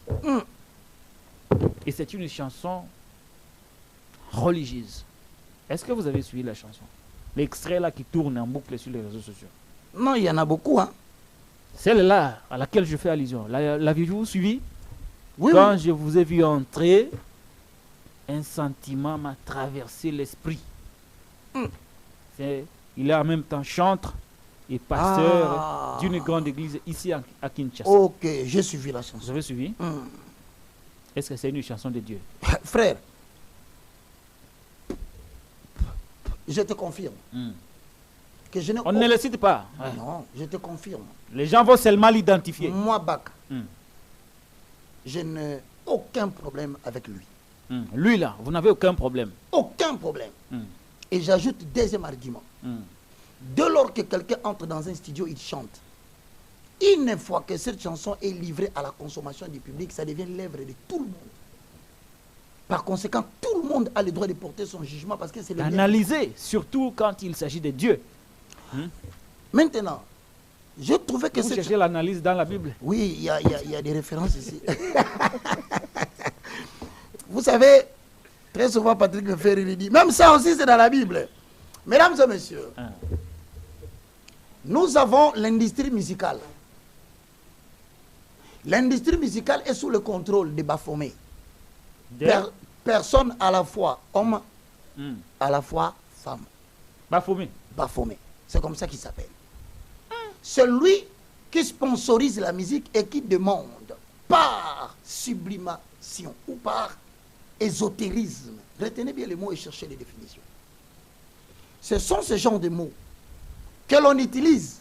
Speaker 1: Et c'est une chanson religieuse. Est-ce que vous avez suivi la chanson? L'extrait là qui tourne en boucle sur les réseaux sociaux.
Speaker 3: Non, il y en a beaucoup. Hein.
Speaker 1: Celle-là à laquelle je fais allusion, l'avez-vous suivi?
Speaker 3: Oui.
Speaker 1: Quand je vous ai vu entrer, un sentiment m'a traversé l'esprit. Il est en même temps chantre et pasteur d'une grande église ici à Kinshasa.
Speaker 3: Ok, j'ai suivi la chanson.
Speaker 1: Vous avez suivi? Est-ce que c'est une chanson de Dieu?
Speaker 3: Frère, je te confirme. Que je
Speaker 1: on ne le cite pas.
Speaker 3: Non, je te confirme.
Speaker 1: Les gens vont seulement l'identifier.
Speaker 3: Moi, Baka, je n'ai aucun problème avec lui.
Speaker 1: Lui là, vous n'avez aucun problème?
Speaker 3: Aucun problème. Et j'ajoute deuxième argument. Dès lors que quelqu'un entre dans un studio, il chante. Une fois que cette chanson est livrée à la consommation du public, ça devient l'œuvre de tout le monde. Par conséquent, tout le monde a le droit de porter son jugement parce que c'est le
Speaker 1: analyser, surtout quand il s'agit de Dieu.
Speaker 3: Maintenant, je trouvais que
Speaker 1: vous cherchez l'analyse dans la Bible?
Speaker 3: Oui, il y a des références ici. Vous savez, très souvent Patrick me fait rire, dit, même ça aussi c'est dans la Bible. Mesdames et messieurs, nous avons l'industrie musicale. L'industrie musicale est sous le contrôle des Baphomet. Personne à la fois homme, à la fois femme.
Speaker 1: Baphomet.
Speaker 3: Baphomet. C'est comme ça qu'il s'appelle. Celui qui sponsorise la musique et qui demande par sublimation ou par ésotérisme. Retenez bien les mots et cherchez les définitions. Ce sont ce genre de mots que l'on utilise,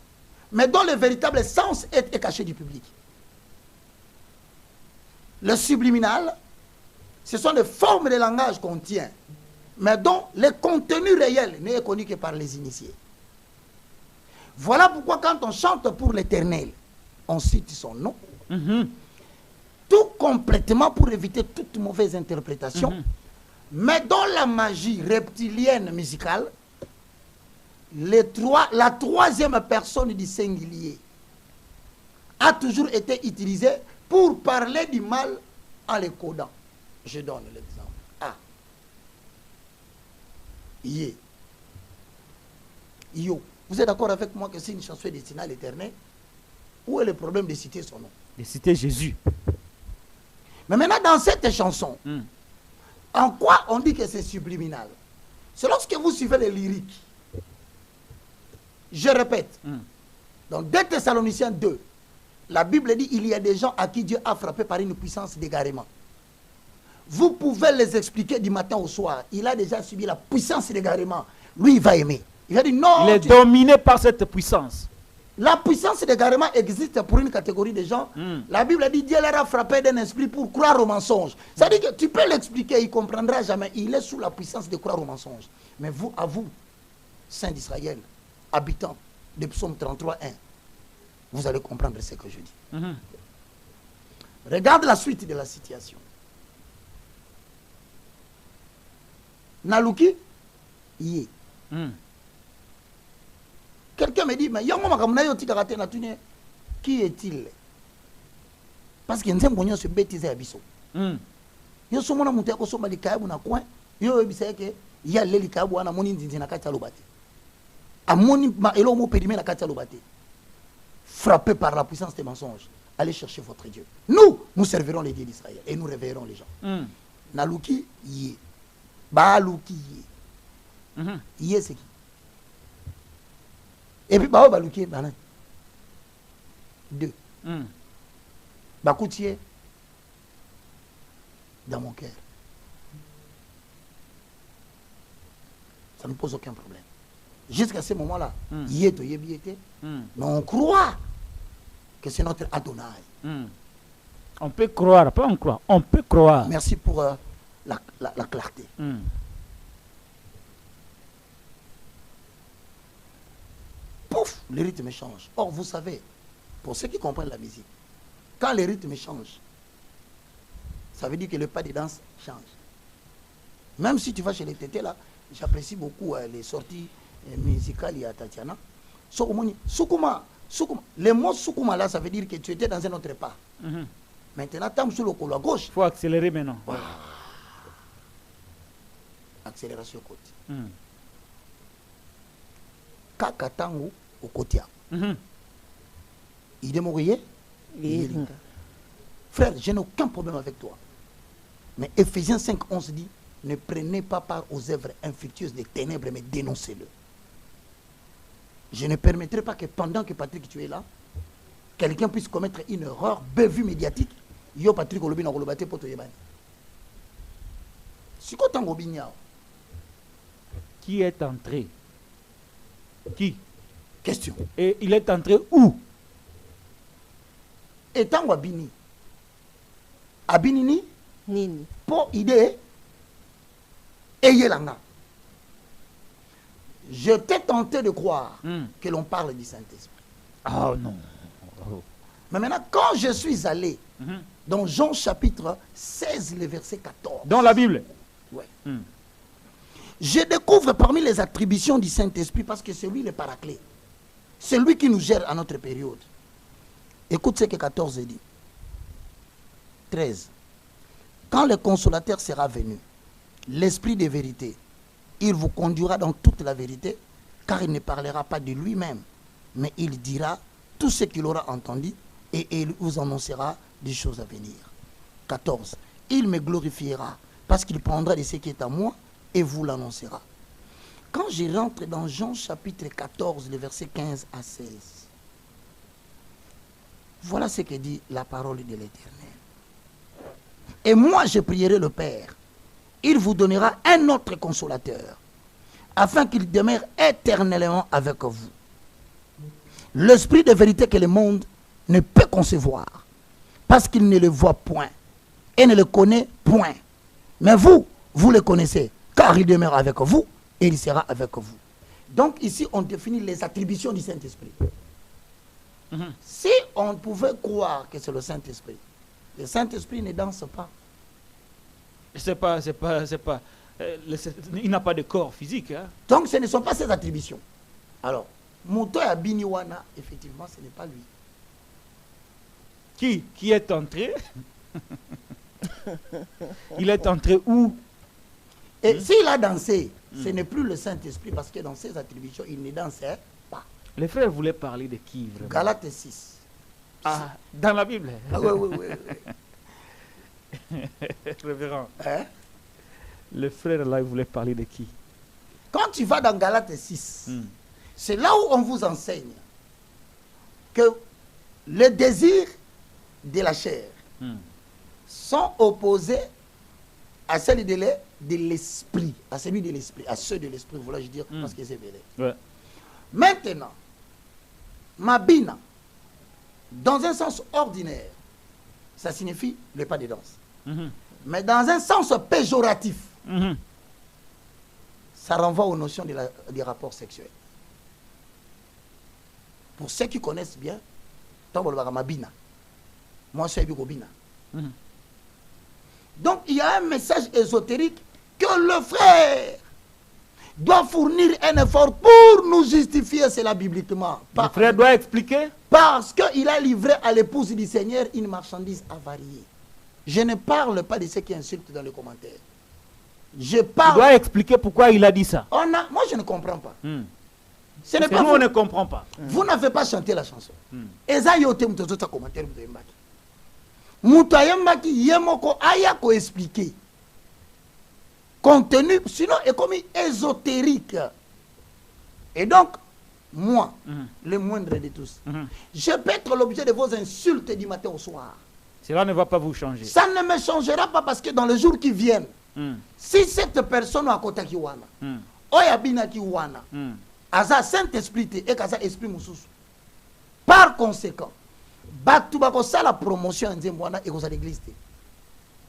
Speaker 3: mais dont le véritable sens est caché du public. Le subliminal, ce sont des formes de langage qu'on tient, mais dont le contenu réel n'est connu que par les initiés. Voilà pourquoi quand on chante pour l'Éternel, on cite son nom, tout complètement pour éviter toute mauvaise interprétation, mais dans la magie reptilienne musicale, la troisième personne du singulier a toujours été utilisée pour parler du mal en le codant. Je donne l'exemple. A. Yé. Yo. Vous êtes d'accord avec moi que c'est une chanson destinée à l'Éternel? Où est le problème de citer son nom?
Speaker 1: De citer Jésus.
Speaker 3: Mais maintenant, dans cette chanson, en quoi on dit que c'est subliminal? C'est lorsque vous suivez les lyriques. Je répète. Dans 2 Thessaloniciens 2, la Bible dit il y a des gens à qui Dieu a frappé par une puissance d'égarement. Vous pouvez les expliquer du matin au soir. Il a déjà subi la puissance d'égarement. Lui, il va aimer. Il va dire non.
Speaker 1: Il est dominé par cette puissance.
Speaker 3: La puissance d'égarement existe pour une catégorie de gens. La Bible dit Dieu leur a frappé d'un esprit pour croire au mensonge. Ça veut dire que tu peux l'expliquer, il ne comprendra jamais. Il est sous la puissance de croire au mensonge. Mais vous, à vous, saints d'Israël, habitants de Psaume 33, 1, vous allez comprendre ce que je dis. Regarde la suite de la situation. Naluki, yé. Quelqu'un me dit, mais qui est-il? Parce qu'il y a un se bêtise à Bisso. Yo somona mutu yako soma likabu na coin yo ebisa ke ya le likabu ana moni nzinzi na kati ya lobate amoni ma elo mo périmé na kati ya lobate frappé par la puissance des mensonges. Allez chercher votre Dieu. Nous servirons les dieux d'Israël et nous réveillerons les gens. Naluki yé baluki yé yé c'est qui? Et puis bao baluki banan 2 bakoutier dans mon cœur. Ça ne pose aucun problème. Jusqu'à ce moment-là, mais on croit que c'est notre Adonai.
Speaker 1: On peut croire, pas on croit, on peut croire.
Speaker 3: Merci pour la clarté. Pouf, le rythme change. Or, vous savez, pour ceux qui comprennent la musique, quand le rythme change, ça veut dire que le pas de danse change. Même si tu vas chez les tétés là, j'apprécie beaucoup les sorties musicales à Tatiana. Sukuma. Le mot Sukuma là, ça veut dire que tu étais dans un autre pas. Maintenant, tu es sur le col à gauche.
Speaker 1: Il faut accélérer maintenant.
Speaker 3: Accélération côté. Kakatango au côté. Il est mort. Frère, je n'ai aucun problème avec toi. Mais Ephésiens 5:11 dit, ne prenez pas part aux œuvres infructueuses des ténèbres, mais dénoncez-le. Je ne permettrai pas que pendant que Patrick tu es là, quelqu'un puisse commettre une erreur, bévue médiatique. Yo Patrick Olobi na kolobate poto yebani. Siko tango binyao.
Speaker 1: Qui est entré? Qui?
Speaker 3: Question.
Speaker 1: Et il est entré où?
Speaker 3: Et tango abini. Abinini
Speaker 2: Nini.
Speaker 3: pour idée Eyelanga. Je t'ai tenté de croire que l'on parle du Saint-Esprit.
Speaker 1: Oh non.
Speaker 3: Mais maintenant, quand je suis allé dans Jean chapitre 16, le verset 14.
Speaker 1: Dans la Bible?
Speaker 3: Ouais. Je découvre parmi les attributions du Saint-Esprit, parce que c'est lui le paraclet. C'est lui qui nous gère à notre période. Écoute ce que 14 dit. 13. Quand le consolateur sera venu, l'esprit de vérité, il vous conduira dans toute la vérité, car il ne parlera pas de lui-même, mais il dira tout ce qu'il aura entendu et il vous annoncera des choses à venir. 14. Il me glorifiera parce qu'il prendra de ce qui est à moi et vous l'annoncera. Quand je rentre dans Jean chapitre 14, les versets 15 à 16, voilà ce que dit la parole de l'Éternel. Et moi je prierai le Père, il vous donnera un autre consolateur, afin qu'il demeure éternellement avec vous. L'esprit de vérité que le monde ne peut concevoir, parce qu'il ne le voit point et ne le connaît point. Mais vous, vous le connaissez, car il demeure avec vous et il sera avec vous. Donc ici, on définit les attributions du Saint-Esprit. Si on pouvait croire que c'est le Saint-Esprit, le Saint-Esprit ne danse pas.
Speaker 1: Il n'a pas de corps physique. Hein?
Speaker 3: Donc ce ne sont pas ses attributions. Alors, Mouto et Abiniwana, effectivement, ce n'est pas lui.
Speaker 1: Qui est entré? Il est entré où?
Speaker 3: Et s'il a dansé, ce n'est plus le Saint-Esprit parce que dans ses attributions, il ne dansait pas.
Speaker 1: Les frères voulaient parler de qui vraiment?
Speaker 3: Galates 6.
Speaker 1: Ah, dans la Bible.
Speaker 3: Ah oui.
Speaker 1: Révérend.
Speaker 3: Hein?
Speaker 1: Les frères là, ils voulaient parler de qui?
Speaker 3: Quand tu vas dans Galates 6, c'est là où on vous enseigne que les désirs de la chair sont opposés à ceux de l'esprit, à celui de l'esprit, à ceux de l'esprit, voulais-je dire, parce que c'est vrai.
Speaker 1: Ouais.
Speaker 3: Maintenant, Mabina, dans un sens ordinaire, ça signifie le pas de danse. Mais dans un sens péjoratif, ça renvoie aux notions des rapports sexuels. Pour ceux qui connaissent bien, Mabina, moi je suis Bina. Donc il y a un message ésotérique que le frère doit fournir un effort pour nous justifier cela bibliquement.
Speaker 1: Le frère doit expliquer.
Speaker 3: Parce qu'il a livré à l'épouse du Seigneur une marchandise avariée. Je ne parle pas de ceux qui insultent dans les commentaires. Je parle.
Speaker 1: Il doit expliquer pourquoi il a dit ça.
Speaker 3: Moi je ne comprends pas. Ce n'est
Speaker 1: Parce que
Speaker 3: pas
Speaker 1: nous,
Speaker 3: vous.
Speaker 1: on ne comprend pas.
Speaker 3: Vous n'avez pas chanté la chanson. Eza yote mtoto commentaire mtoyembaki. Mtoyembaki yemoko aya ko expliquer. Contenu sinon est comme ésotérique. Et donc moi, le moindre de tous, je peux être l'objet de vos insultes du matin au soir.
Speaker 1: Cela ne va pas vous changer.
Speaker 3: Ça ne me changera pas parce que dans les jours qui viennent, si cette personne a kota kiwana, oyabina kiwana, aza Saint-Esprit et kaza esprit mususu. Par conséquent, batu bako ça la promotion en Zembwana et aux l'église.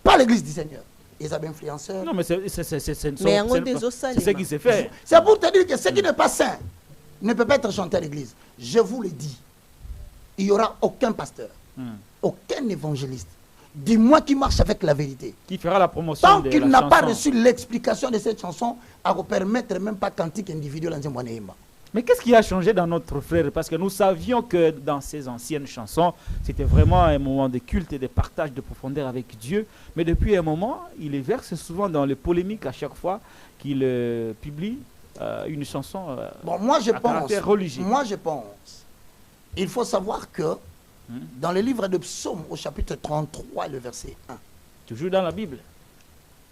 Speaker 3: Pas l'église du Seigneur. Ils ont influenceurs.
Speaker 1: Non, mais c'est
Speaker 2: ce
Speaker 1: qui s'est fait.
Speaker 3: C'est pour te dire que ce qui n'est pas saint ne peut pas être chanté à l'église. Je vous le dis. Il n'y aura aucun pasteur, aucun évangéliste, dis-moi qui marche avec la vérité,
Speaker 1: qui fera la promotion
Speaker 3: tant
Speaker 1: de
Speaker 3: qu'il
Speaker 1: la
Speaker 3: n'a pas
Speaker 1: chanson.
Speaker 3: reçu l'explication de cette chanson, à vous permettre même pas cantique individuel en Zembwana.
Speaker 1: Mais qu'est-ce qui a changé dans notre frère? Parce que nous savions que dans ces anciennes chansons, c'était vraiment un moment de culte et de partage de profondeur avec Dieu. Mais depuis un moment, il les verse souvent dans les polémiques à chaque fois qu'il publie une chanson
Speaker 3: bon, moi je pense,
Speaker 1: caractère religieux.
Speaker 3: moi je pense, il faut savoir que dans le livre de Psaume au chapitre 33, le verset 1,
Speaker 1: Toujours dans la Bible.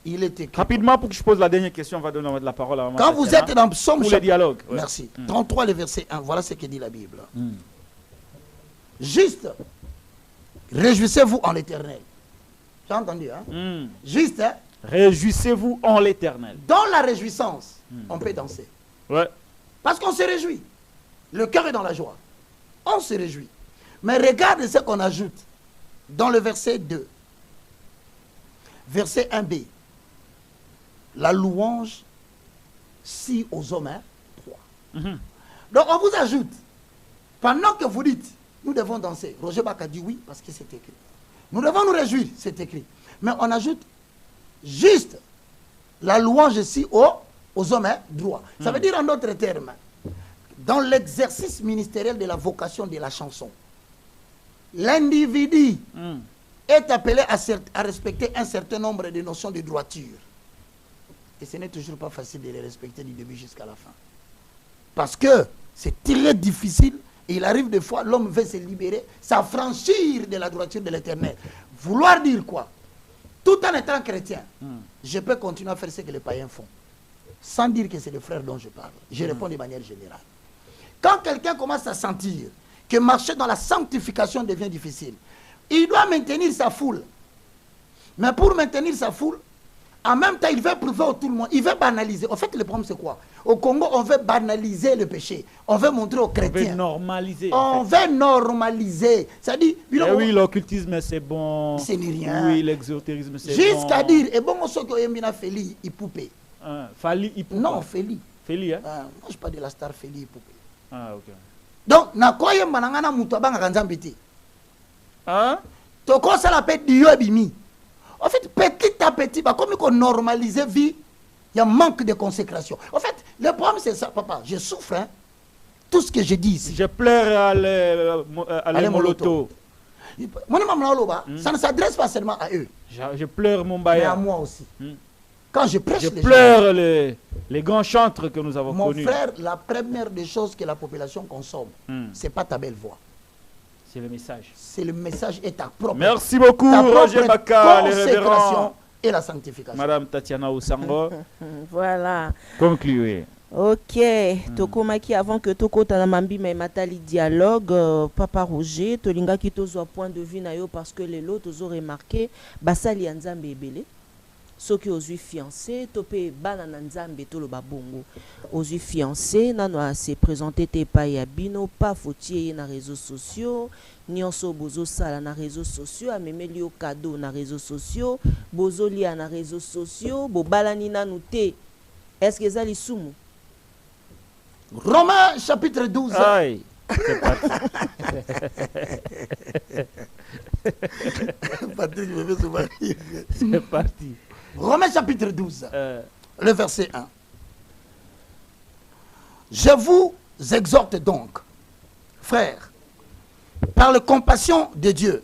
Speaker 3: il est écrit.
Speaker 1: Rapidement, pour que je pose la dernière question, on va donner la parole à Maman
Speaker 3: Quand vous êtes dans Psaume
Speaker 1: pour le dialogue. Ouais.
Speaker 3: Merci. 33, le verset 1, voilà ce que dit la Bible. Juste, réjouissez-vous en l'Éternel. J'ai entendu, hein? Juste, hein?
Speaker 1: Réjouissez-vous en l'Éternel.
Speaker 3: Dans la réjouissance, on peut danser.
Speaker 1: Ouais.
Speaker 3: Parce qu'on se réjouit. Le cœur est dans la joie. On se réjouit. Mais regarde ce qu'on ajoute dans le verset 2. Verset 1b. La louange, si aux hommes, hein, 3. Donc on vous ajoute, pendant que vous dites, nous devons danser. Roger Baka dit oui, parce que c'est écrit. Nous devons nous réjouir, c'est écrit. Mais on ajoute juste la louange, si aux hommes, hein, droit. Ça veut dire en d'autres termes, dans l'exercice ministériel de la vocation de la chanson, l'individu est appelé à respecter un certain nombre de notions de droiture. Et ce n'est toujours pas facile de les respecter du début jusqu'à la fin. Parce que c'est très difficile et il arrive des fois, l'homme veut se libérer, s'affranchir de la droiture de l'Éternel. Vouloir dire quoi? Tout en étant chrétien, je peux continuer à faire ce que les païens font. Sans dire que c'est le frère dont je parle. Je réponds de manière générale. Quand quelqu'un commence à sentir que marcher dans la sanctification devient difficile, il doit maintenir sa foule. Mais pour maintenir sa foule, en même temps, il veut prouver à tout le monde. Il veut banaliser. En fait, le problème, c'est quoi? Au Congo, on veut banaliser le péché. On veut montrer aux chrétiens.
Speaker 1: On veut normaliser.
Speaker 3: On veut normaliser. C'est-à-dire...
Speaker 1: oui, l'occultisme, c'est bon.
Speaker 3: C'est rien.
Speaker 1: Oui, l'exotérisme, c'est bon.
Speaker 3: Jusqu'à dire, et bon, ce que Yemina Feli, il poupée.
Speaker 1: Fali, il poupée.
Speaker 3: Non, Feli.
Speaker 1: Feli, hein?
Speaker 3: Moi, je parle de la star Feli, il poupée.
Speaker 1: Ah, ok.
Speaker 3: Donc, na quoi Yemana Moutouabanga Ranzambiti?
Speaker 1: Hein?
Speaker 3: Toko ça l'appelle Diobimi. En fait, petit à petit, comme on normalise la vie, il y a un manque de consécration. En fait, le problème c'est ça, papa. Je souffre, hein. Tout ce que je dis ici.
Speaker 1: Je pleure à les Moloto.
Speaker 3: Ça ne s'adresse pas seulement à eux.
Speaker 1: Je pleure mon
Speaker 3: Mais
Speaker 1: Baya.
Speaker 3: à moi aussi. Quand je prêche,
Speaker 1: Je
Speaker 3: les
Speaker 1: pleure les grands chantres que nous avons
Speaker 3: mon
Speaker 1: connus.
Speaker 3: frère, la première des choses que la population consomme, c'est pas ta belle voix.
Speaker 1: C'est le message.
Speaker 3: C'est le message et ta propre.
Speaker 1: Merci beaucoup,
Speaker 3: ta propre
Speaker 1: Roger Baka, les révérends.
Speaker 3: consécration et la sanctification.
Speaker 1: Madame Tatiana Osango,
Speaker 2: Voilà.
Speaker 1: concluez.
Speaker 2: Ok, tokomaki avant que tokota na mambi mais matali dialogue papa Roger tolinga ki tozwa point de vue na yo parce que les lots tozo remarqué basali ya nzambe ebele soki ozwi fiancé topé bana na nzambe to lo babongo ozwi fiancé nano a se présenter te pa ya bino pas fautier na réseaux sociaux nyonso bozo sala na réseaux sociaux amemeli yo cadeau na réseaux sociaux bozo lia na réseaux sociaux bo balani nanu te est-ce que ça lisumu
Speaker 3: Romains chapitre 12.
Speaker 1: Aïe, c'est parti.
Speaker 3: Patrick, je vais souvent rire.
Speaker 1: C'est parti.
Speaker 3: Romains chapitre 12, le verset 1. Je vous exhorte donc, frères, par la compassion de Dieu,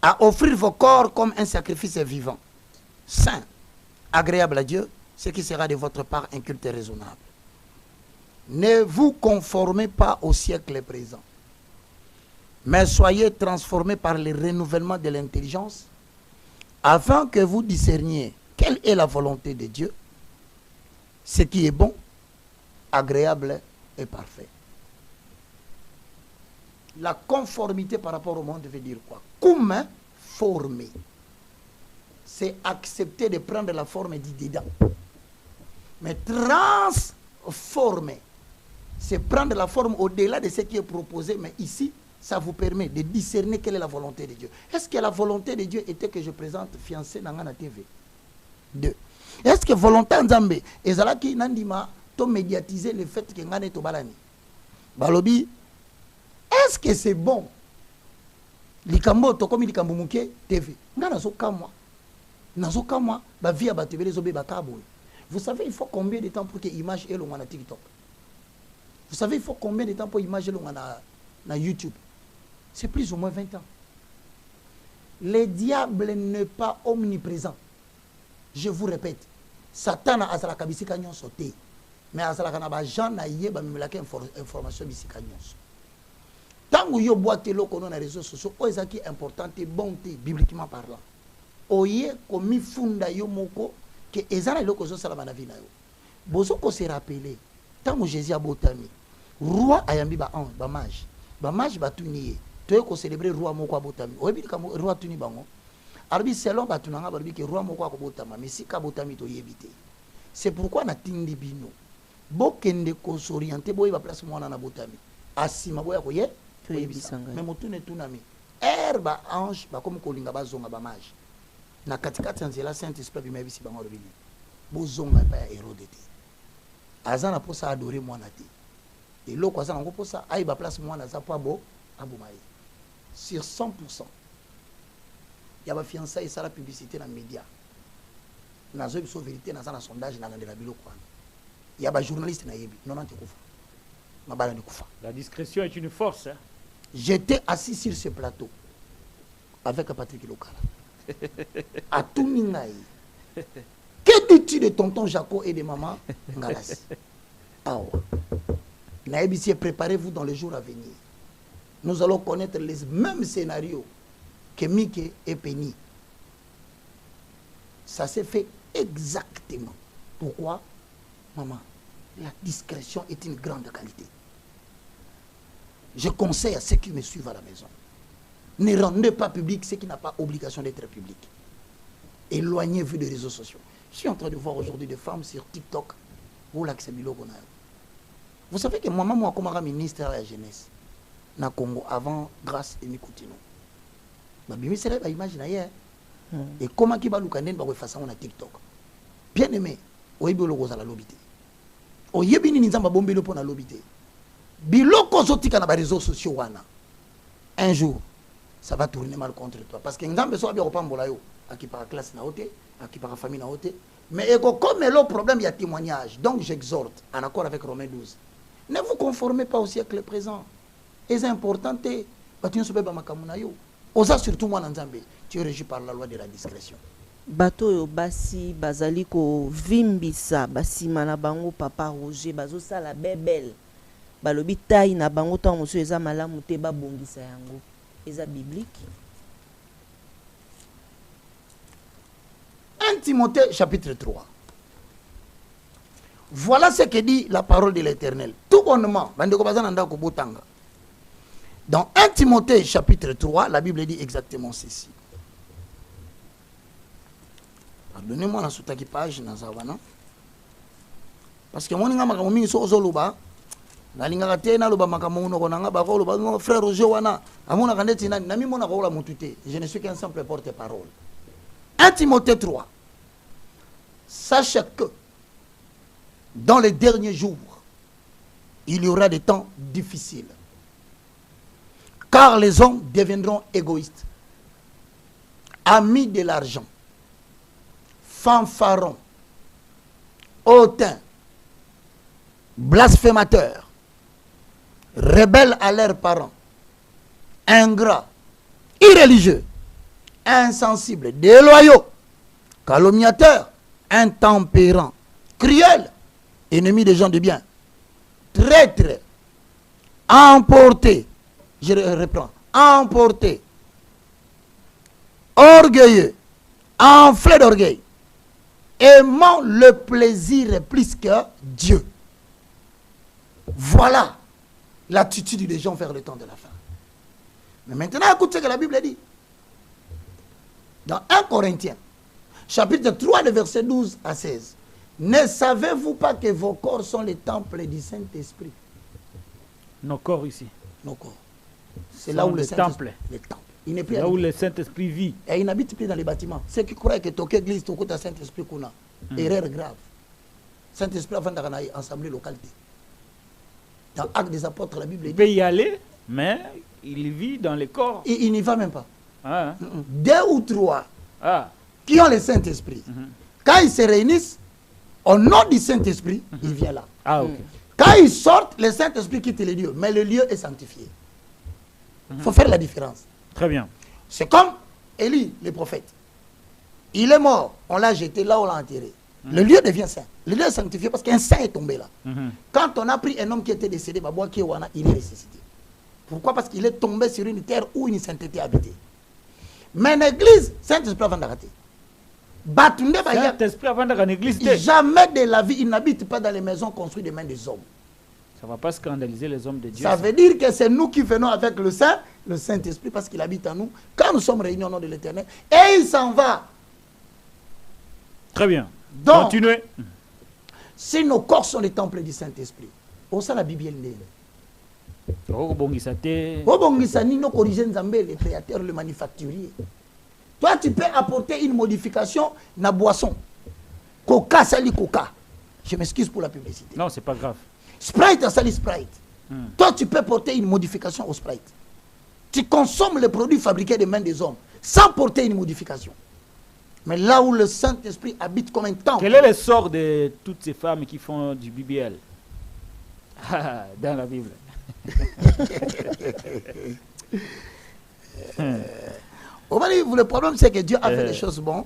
Speaker 3: à offrir vos corps comme un sacrifice vivant, saint, agréable à Dieu, ce qui sera de votre part un culte raisonnable. Ne vous conformez pas au siècle présent, mais soyez transformés par le renouvellement de l'intelligence, afin que vous discerniez quelle est la volonté de Dieu, ce qui est bon, agréable et parfait. La conformité par rapport au monde veut dire quoi? Conformer. C'est accepter de prendre la forme du dedans. Mais transformer, c'est prendre la forme au-delà de ce qui est proposé, mais ici, ça vous permet de discerner quelle est la volonté de Dieu. Est-ce que la volonté de Dieu était que je présente fiancé dans la TV? 2. Est-ce que volonté Nzambe ezalaki nandima to médiatiser le fait que ngane to balani? Balobi, est-ce que c'est bon? Likambo to komi likambo muke TV. Ngana zo kamwa. Nazo kamwa ba via ba TV les obe ba kabo. Vous savez, il faut combien de temps pour que l'image est longue na TikTok? Vous savez, il faut combien de temps pour l'image est longue na YouTube? C'est plus ou moins 20 ans. Le diable n'est pas omniprésent. Je vous répète, Satan a la kabisika nyon sauté. Mais a la kanaba Jean na yé ba mimelaka information bisika nyon. Tant que yo boite lo kono na réseaux sociaux, o ezaki importante bonté bibliquement parlant. Oye komi funda yo moko que ezala lo kozo sala na vie na yo. Bozo ko se rappeler tant que Jésus a botami. Roi ayambi ba ange, ba mage. Ba mage ba tuniye. Toye ko célébrer roi moko abotami. Oyebi ka roi tuni bango. Arbi selon ba tunanga ba que roi moko akobotama, mais si ka botami to yebite. C'est pourquoi na tindi bino. Bokende ko s'orienter boye ba place mwana na botami. Asima boya ko ye to yebisanga. Mais motune tunami. Ba ange ba comme kolinga ba zonga ba mage. Na katikati nzela Saint-Esprit bi mebisi bango robini. Bo zonga ba Hérode te. Azana posa adorer mwana te. Et l'autre, ça, on ça, aïe, ba place moi, ça, pas beau, aboumaï. Sur 100%. Il y a ma fiançailles, ça, la publicité dans les médias. Dans la vérité, dans un sondage, dans la bilo, quoi. Il y a des journalistes, non, non,
Speaker 1: la discrétion est une force. Hein?
Speaker 3: J'étais assis sur ce plateau avec Patrick Lokala. À tout Mingaï. Que dis-tu de tonton Jaco et de maman Ngalas? Ah ouais. Naïbisi, préparez-vous dans les jours à venir. Nous allons connaître les mêmes scénarios que Mickey et Penny. Ça s'est fait exactement. Pourquoi? Maman, la discrétion est une grande qualité. Je conseille à ceux qui me suivent à la maison. Ne rendez pas public ce qui n'a pas obligation d'être public. Éloignez-vous des réseaux sociaux. Je suis en train de voir aujourd'hui des femmes sur TikTok où l'accès bilo qu'on a. Vous savez que moi, comme ministre de la jeunesse, na Congo, avant Grâce et Mikoutino, et comment qui va nous faire ça na TikTok. Bien aimé, oyebi logo za la lobité. Oyebi ni nzamba bombelo pona lobité. Biloko zotika na ba réseaux sociaux wana. Un jour, ça va tourner mal contre toi parce que nzambe so bien opambola yo, akipara classe na hote, akipara famille na hote, mais comme le problème il y a témoignage. Donc j'exhorte en accord avec Romains 12. Ne vous conformez pas au siècle présent. C'est important. Osa surtout moi Nzambe, tu es régi par la loi de la discrétion.
Speaker 2: Bato yo basi bazali ko vimbisa basima na bango papa Roger bazo sala bebel. Balobi tayi na bango to monsieur eza malamu te ba bongisa yango. Eza biblique.
Speaker 3: 1 Timothée chapitre 3. Voilà ce que dit la parole de l'Éternel. Tout bonnement, dans 1 Timothée chapitre 3, la Bible dit exactement ceci. Pardonnez-moi dans cette page, parce que moi, je suis frère Roger, je ne suis qu'un simple porte-parole. 1 Timothée 3. Sachez que dans les derniers jours, il y aura des temps difficiles. Car les hommes deviendront égoïstes, amis de l'argent, fanfarons, hautains, blasphémateurs, rebelles à leurs parents, ingrats, irréligieux, insensibles, déloyaux, calomniateurs, intempérants, cruels, ennemis des gens de bien, traîtres, emportés, je reprends, emportés, orgueilleux, enflés d'orgueil, aimant le plaisir plus que Dieu. Voilà l'attitude des gens vers le temps de la fin. Mais maintenant, écoute ce que la Bible dit. Dans 1 Corinthiens, chapitre 3, le verset 12 à 16. Ne savez-vous pas que vos corps sont les temples du Saint-Esprit?
Speaker 1: Nos corps ici.
Speaker 3: Nos corps. C'est là où le
Speaker 1: Saint-Esprit.
Speaker 3: Les temples. Il n'est plus
Speaker 1: là où le Saint-Esprit vit.
Speaker 3: Et il n'habite plus dans les bâtiments. Ceux qui croient que ton église, ton côté Saint-Esprit, qu'on a. Erreur grave. Saint-Esprit, avant d'aller assemblée localité. Dans l'Acte des Apôtres, la Bible dit.
Speaker 1: Il peut y aller, mais il vit dans les corps.
Speaker 3: Il n'y va même pas.
Speaker 1: Ah.
Speaker 3: 2 ou 3 qui ont le Saint-Esprit. Quand ils se réunissent, au nom du Saint-Esprit, il vient là.
Speaker 1: Ah, ok.
Speaker 3: Quand ils sortent, le Saint-Esprit quitte le lieu. Mais le lieu est sanctifié. Il faut faire la différence.
Speaker 1: Très bien.
Speaker 3: C'est comme Élie, le prophète. Il est mort, on l'a jeté là, on l'a enterré. Le lieu devient saint. Le lieu est sanctifié parce qu'un saint est tombé là. Quand on a pris un homme qui était décédé, il est ressuscité. Pourquoi? Parce qu'il est tombé sur une terre où une sainteté habitait. Mais l'église, Saint-Esprit avant d'arrêter.
Speaker 1: Saint-Esprit avant d'arrêter l'église.
Speaker 3: Jamais de la vie, il n'habite pas dans les maisons construites des mains des hommes.
Speaker 1: Ça ne va pas scandaliser les hommes de Dieu.
Speaker 3: Ça veut dire que c'est nous qui venons avec le Saint-Esprit, parce qu'il habite en nous, quand nous sommes réunis au nom de l'Éternel, et il s'en va.
Speaker 1: Très bien.
Speaker 3: Donc,
Speaker 1: continuez.
Speaker 3: Si nos corps sont les temples du Saint-Esprit, on sait la Bible. Le créateur, le manufacturier. Toi, tu peux apporter une modification dans la boisson. Coca, sali Coca. Je m'excuse pour la publicité.
Speaker 1: Non, c'est pas grave.
Speaker 3: Sprite, sali Sprite. Toi, tu peux porter une modification au Sprite. Tu consommes les produits fabriqués des mains des hommes sans porter une modification. Mais là où le Saint-Esprit habite comme un temple.
Speaker 1: Quel est le sort de toutes ces femmes qui font du BBL dans la Bible?
Speaker 3: Le problème, c'est que Dieu a fait les choses bonnes,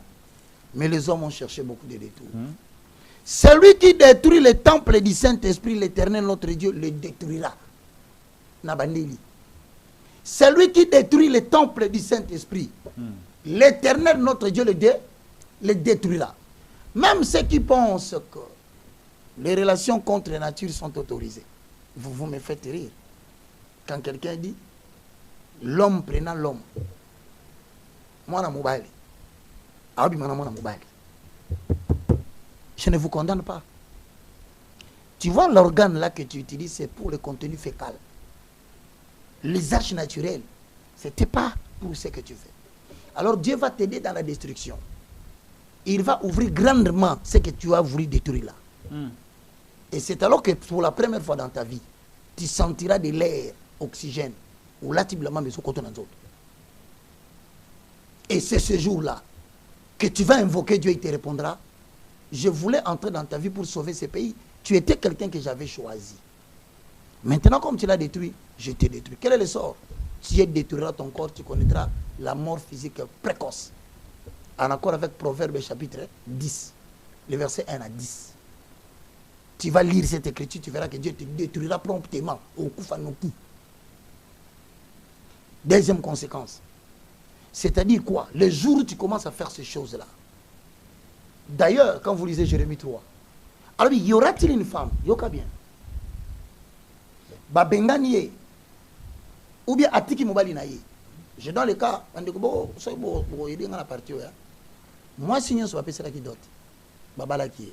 Speaker 3: mais les hommes ont cherché beaucoup de détours. Celui qui détruit le temple du Saint-Esprit, l'Éternel, notre Dieu, le détruira. Nabandeli. Celui qui détruit le temple du Saint-Esprit, l'Éternel, notre Dieu, le détruira. Même ceux qui pensent que les relations contre la nature sont autorisées. Vous me faites rire. Quand quelqu'un dit, l'homme prenant l'homme. Moi, je ne vous condamne pas. Tu vois l'organe là que tu utilises, c'est pour le contenu fécal. L'usage naturel, ce n'était pas pour ce que tu fais. Alors Dieu va t'aider dans la destruction. Il va ouvrir grandement ce que tu as voulu détruire là. Et c'est alors que pour la première fois dans ta vie, tu sentiras de l'air, oxygène, ou là tu blames mes autres. Et c'est ce jour-là que tu vas invoquer Dieu et il te répondra. Je voulais entrer dans ta vie pour sauver ce pays. Tu étais quelqu'un que j'avais choisi. Maintenant, comme tu l'as détruit, je t'ai détruit. Quel est le sort? tu détruiras ton corps, tu connaîtras la mort physique précoce. En accord avec Proverbe chapitre 10, le verset 1 à 10. Tu vas lire cette écriture, tu verras que Dieu te détruira promptement au coup fanoku. Deuxième conséquence. C'est-à-dire quoi? Le jour où tu commences à faire ces choses-là. D'ailleurs, quand vous lisez Jérémie 3, alors y aura-t-il une femme? Yoka bien. Babenganie ou bien atiki mobali na ye. Je dans le cas, moi si nous sommes pas qui dot. Babala qui est.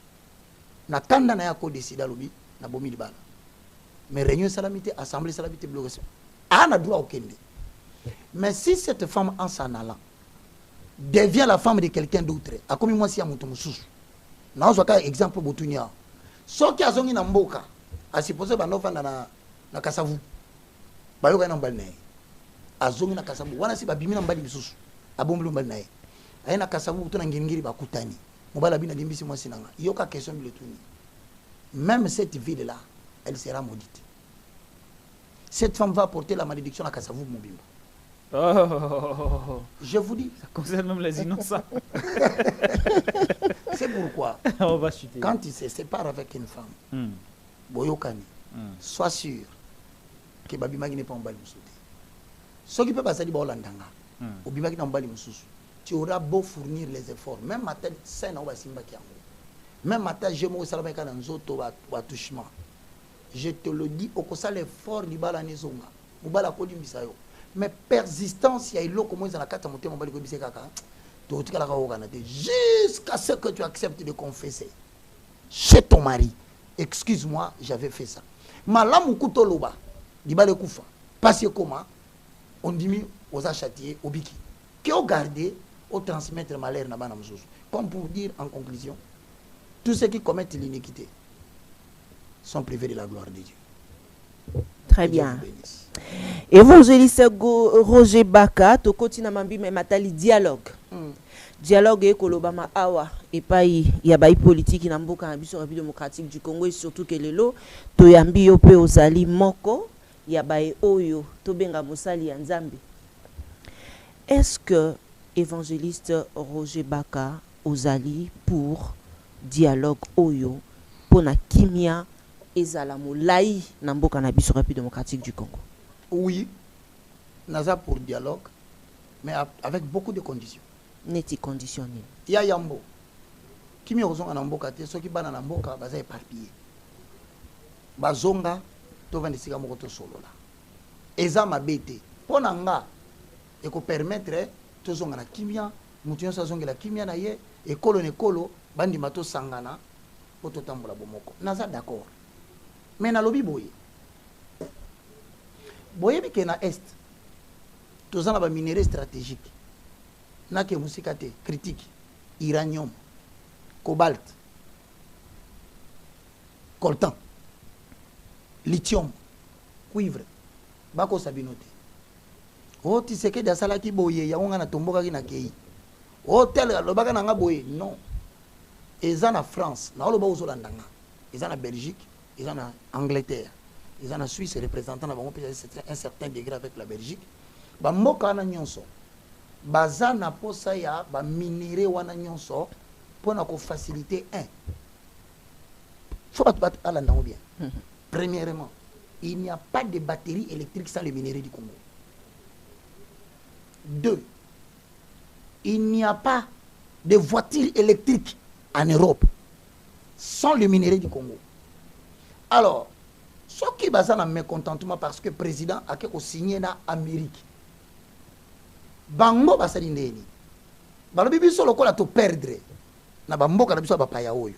Speaker 3: Na kanda na yako décida lobi na bomi libala. Mais réunion salamité, assemblée salamité bloquée. Ah na droit au kende. Mais si cette femme en s'en allant devient la femme de quelqu'un d'autre, a comme moi si à mon sous. Na ozoka exemple botunya. Soki azongi na mboka, a supposé banofa na kasavu. Bayoka na mbali naye. Azongi na kasavu. Wana si babimi na mbali bisusu. Abombulu mbali naye. Aina kasavu to na ngingiri bakutani. Mobala bina dimbisi moi sinanga. Yoka question biletuni. Même cette ville là, elle sera maudite. Cette femme va porter la malédiction à kasavu mobimba.
Speaker 1: Oh.
Speaker 3: Je vous dis.
Speaker 1: Ça concerne même les innocents.
Speaker 3: C'est pourquoi,
Speaker 1: on va chuter.
Speaker 3: quand tu se sépares avec une femme, boyokani, sois sûr que babimagi n'est pas en bali moussouté. Ce qui peut passer du Bolandanga, au bimagi n'est pas en bali moussouté. Tu auras beau fournir les efforts, même ma tête saine au basimba qui même ma tête je me salabeka dans zoto wa touchement. Je te le dis, au kosa l'effort du bala nezonga, au bala kodi misayo. Mais persistance, il y a eu l'eau comme dans la carte à monter mon bali ko biseka ka. Jusqu'à ce que tu acceptes de confesser chez ton mari. Excuse-moi, j'avais fait ça. Malam kuto loba, dibale kufa. Parce que comment on dit aux achatiers, au biki. Qui ont gardé, au transmettre malheur na bana mzozo. Comme pour dire en conclusion, tous ceux qui commettent l'iniquité sont privés de la gloire de Dieu.
Speaker 2: Très bien. Évangéliste Roger Baka, to kotina mambi me matali dialogue. Dialogue ekolobama awa epai ya bai politique na mboka na biso République démocratique du Congo et surtout que lelo to yambi yo pe ozali moko ya bai oyo to benga mosali ya Nzambe. Est-ce que évangéliste Roger Baka ozali pour dialogue oyo pona kimia ezala molai na mboka na biso République démocratique du Congo?
Speaker 3: Oui, naza pour dialogue, mais avec beaucoup de conditions.
Speaker 2: Neti conditionné.
Speaker 3: Il y a yambo. Kimi ozonga na mboka te, soki bana na mboka baza éparpillé. Bazonga to vandi sika moko to solo la. Eza mabete. Pona nga eko permettre to zonga na kimia, mutu nyonso azongela kimia na ye, ekolo ne kolo bandi mato sangana po to tambola bomoko. Naza d'accord. Mais na lobi boye. Boye bike na est. Tozana ba minerais stratégique. Nake musikate critique uranium, cobalt, coltan, lithium, cuivre, bako sabinote. O tiseke da salaki boye ya onga na tomboka ki na kei. O tel lobaka na nga boye non. Eza na France, na loba ozolandanga. Eza na Belgique, eza na Angleterre, eza na Suisse représentant na bango un certain degré avec la Belgique. Ba mboka na nyonso. Baza na posa ya ba minéraux wana nyonso pona ko faciliter un. Faut pas ala ndango bien. Premièrement, il n'y a pas de batterie électrique sans les minéraux du Congo. 2. Il n'y a pas de voiture électrique en Europe sans les minéraux du Congo. Alors, ce qui baza na mécontentement parce que le président a signé na Amérique. Bango basali ndeni balobi biso lokola to perdre na bamboka na biso bapaya oyo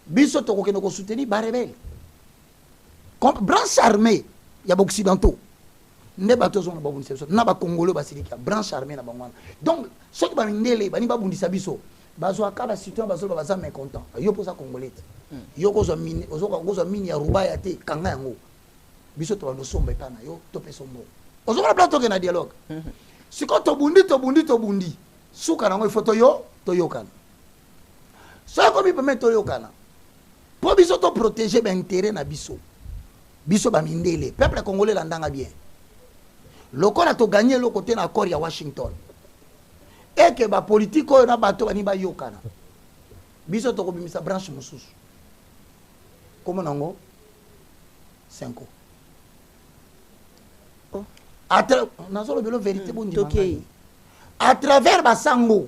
Speaker 3: biso to kokende ko soutenir ba rebelle comme branche armée ya ba occidentaux nde bato zo na ba bundisa biso na ba congolais basilika branche armée na bangwana donc soki ba mindele bani ba bundisa biso bazo akaba citoyen bazo baza mécontent yo posa congolais yo ko zo mini ozo mini ya rubaya te kanga yango biso to ba somba pana yo to pe sombo. Ozo la plateau na dialogue. Si quand to bundi. Suka nango il faut to yokana. Ça comme il peut mettre to yokana. Pour biso to protéger ben intérêt na biso. Biso ba mindele. Peuple congolais landanga bien. lokola to gagné le côté na accord ya Washington et que ba politique oyo na bato bani ba yokana biso to ko bimisa branche mususu comme nango 5 ans à travers Basango,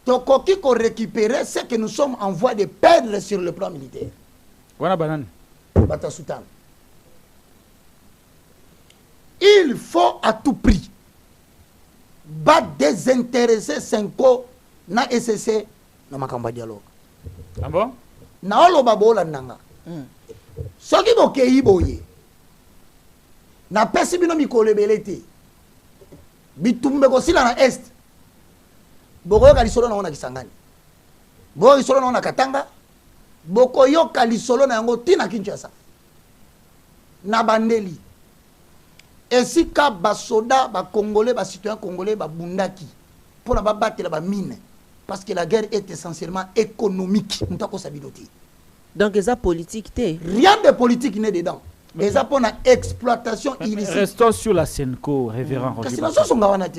Speaker 3: Tokoki qu'on récupérer ce que nous sommes en voie de perdre sur le plan militaire.
Speaker 1: Voilà, banane.
Speaker 3: Batasutan. Il faut à tout prix désintéresser Senko na SSC na makamba dialogue.
Speaker 1: Ah bon?
Speaker 3: Na olo babola nanga. Soki bokeyi boye. Na pesi bino mikolo belete bitumbe ko sila na est boko yoka lisolo na ona Kisangani boko lisolo na ona Katanga boko yoka lisolo na yango tina Kinshasa na bandeli esika basoda ba congolais ba citoyen congolais ba bundaki pour na ba battre ba mine parce que la guerre est essentiellement économique mutako sabidoti
Speaker 2: donc ça politique té
Speaker 3: rien de politique n'est dedans. Et ça pour une exploitation illicite.
Speaker 1: Restons sur la Senko, révérend Roger.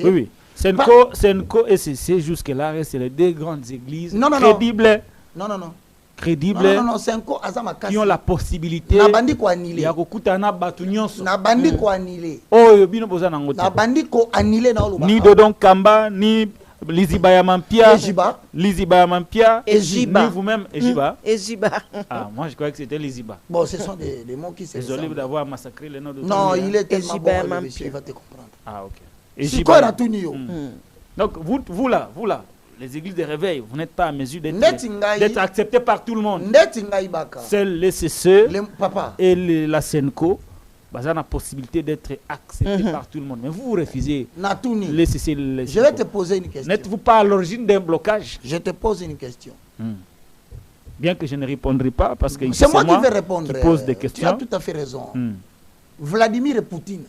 Speaker 3: Oui,
Speaker 1: oui. Senko et CC jusque-là, c'est les deux grandes églises crédibles.
Speaker 3: Non.
Speaker 1: Crédibles.
Speaker 3: Non, Senko,
Speaker 1: qui ont la possibilité.
Speaker 3: Na bandi ko annuler.
Speaker 1: Ya kokutana batu nyonso.
Speaker 3: Na bandi ko annuler.
Speaker 1: Oh, bino boza nango.
Speaker 3: Na bandi ko annuler na oluba.
Speaker 1: Ni Dodon Kamba, ni Lizibaya Mampia, Lizibaya Mampia,
Speaker 2: Ejiba.
Speaker 1: Ni vous-même, Ejiba.
Speaker 2: Ejiba.
Speaker 1: Ah, moi je croyais que c'était Liziba.
Speaker 3: Bon, ce sont des mots qui se
Speaker 1: désolé d'avoir massacré le nom de
Speaker 3: non, il est tellement
Speaker 2: Ejiba
Speaker 3: bon, monsieur, il va te comprendre.
Speaker 1: Ah, ok.
Speaker 3: Ejiba.
Speaker 1: Donc, vous là, les églises de réveil, vous n'êtes pas à mesure d'être acceptés par tout le monde. Seuls les CCE et la Senko. Bah, ça a la possibilité d'être accepté par tout le monde. Mais vous refusez.
Speaker 3: Je vais te poser une question.
Speaker 1: N'êtes-vous pas à l'origine d'un blocage?
Speaker 3: Je te pose une question.
Speaker 1: Bien que je ne répondrai pas parce que
Speaker 3: c'est moi qui vais répondre.
Speaker 1: Qui pose des questions.
Speaker 3: Tu as tout à fait raison. Vladimir Poutine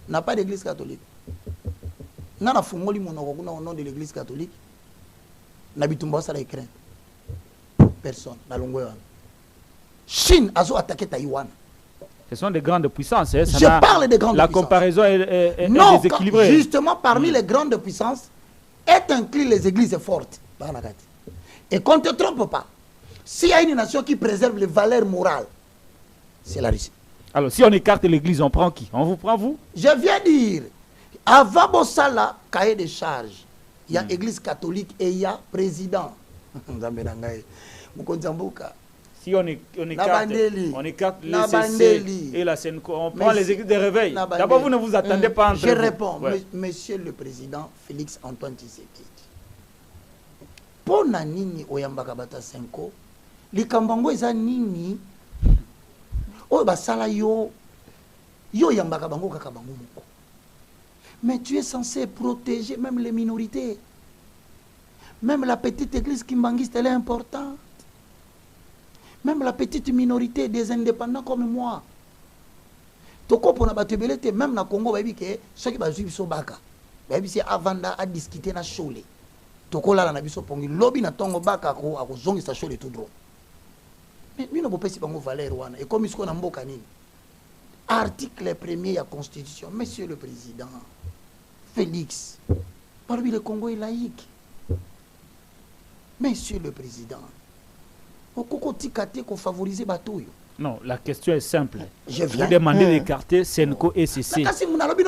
Speaker 3: n'a pas d'église catholique. Nana fungoli monoko au nom de l'église catholique. Nabitumba ça l'écran. Personne. Chine a attaqué Taïwan.
Speaker 1: Ce sont des grandes puissances. Hein.
Speaker 3: Je parle des grandes puissances.
Speaker 1: La comparaison est
Speaker 3: non,
Speaker 1: déséquilibrée.
Speaker 3: Justement, parmi les grandes puissances, est inclus les églises fortes. Et qu'on ne te trompe pas. S'il y a une nation qui préserve les valeurs morales, c'est la Russie.
Speaker 1: Alors, si on écarte l'église, on prend qui? On vous prend vous?
Speaker 3: Je viens dire, avant Bossala, cahier de charges, il y a église catholique et il y a président. Si on écarte les CC et la Senko, on prend les églises de réveil. D'abord, vous ne vous attendez pas entre vous. Je réponds, monsieur le président Félix Antoine Tshisekedi. Pour nini oyambaka bata Senko, likambango eza nini oyo basala yo yambaka bango kaka bango moko. Mais tu es censé protéger même les minorités. Même la petite église kimbangiste, elle est importante. Même la petite minorité des indépendants comme moi. Toko pona batebelete même na Congo babi ke ceux qui bazui biso baka. Babi c'est avanda à discuter na chole. Toko la na biso pongi lobby na tongo baka ko akozongi sa chole tout droit. Mais nous ne pesi bango valeur wana et comme isko na mboka nini. Article 1er ya constitution, monsieur le président Félix. Parmi le Congo est laïque. Monsieur le président.
Speaker 1: Non, la question est simple.
Speaker 3: Vous
Speaker 1: demandez d'écarter Senko et CC.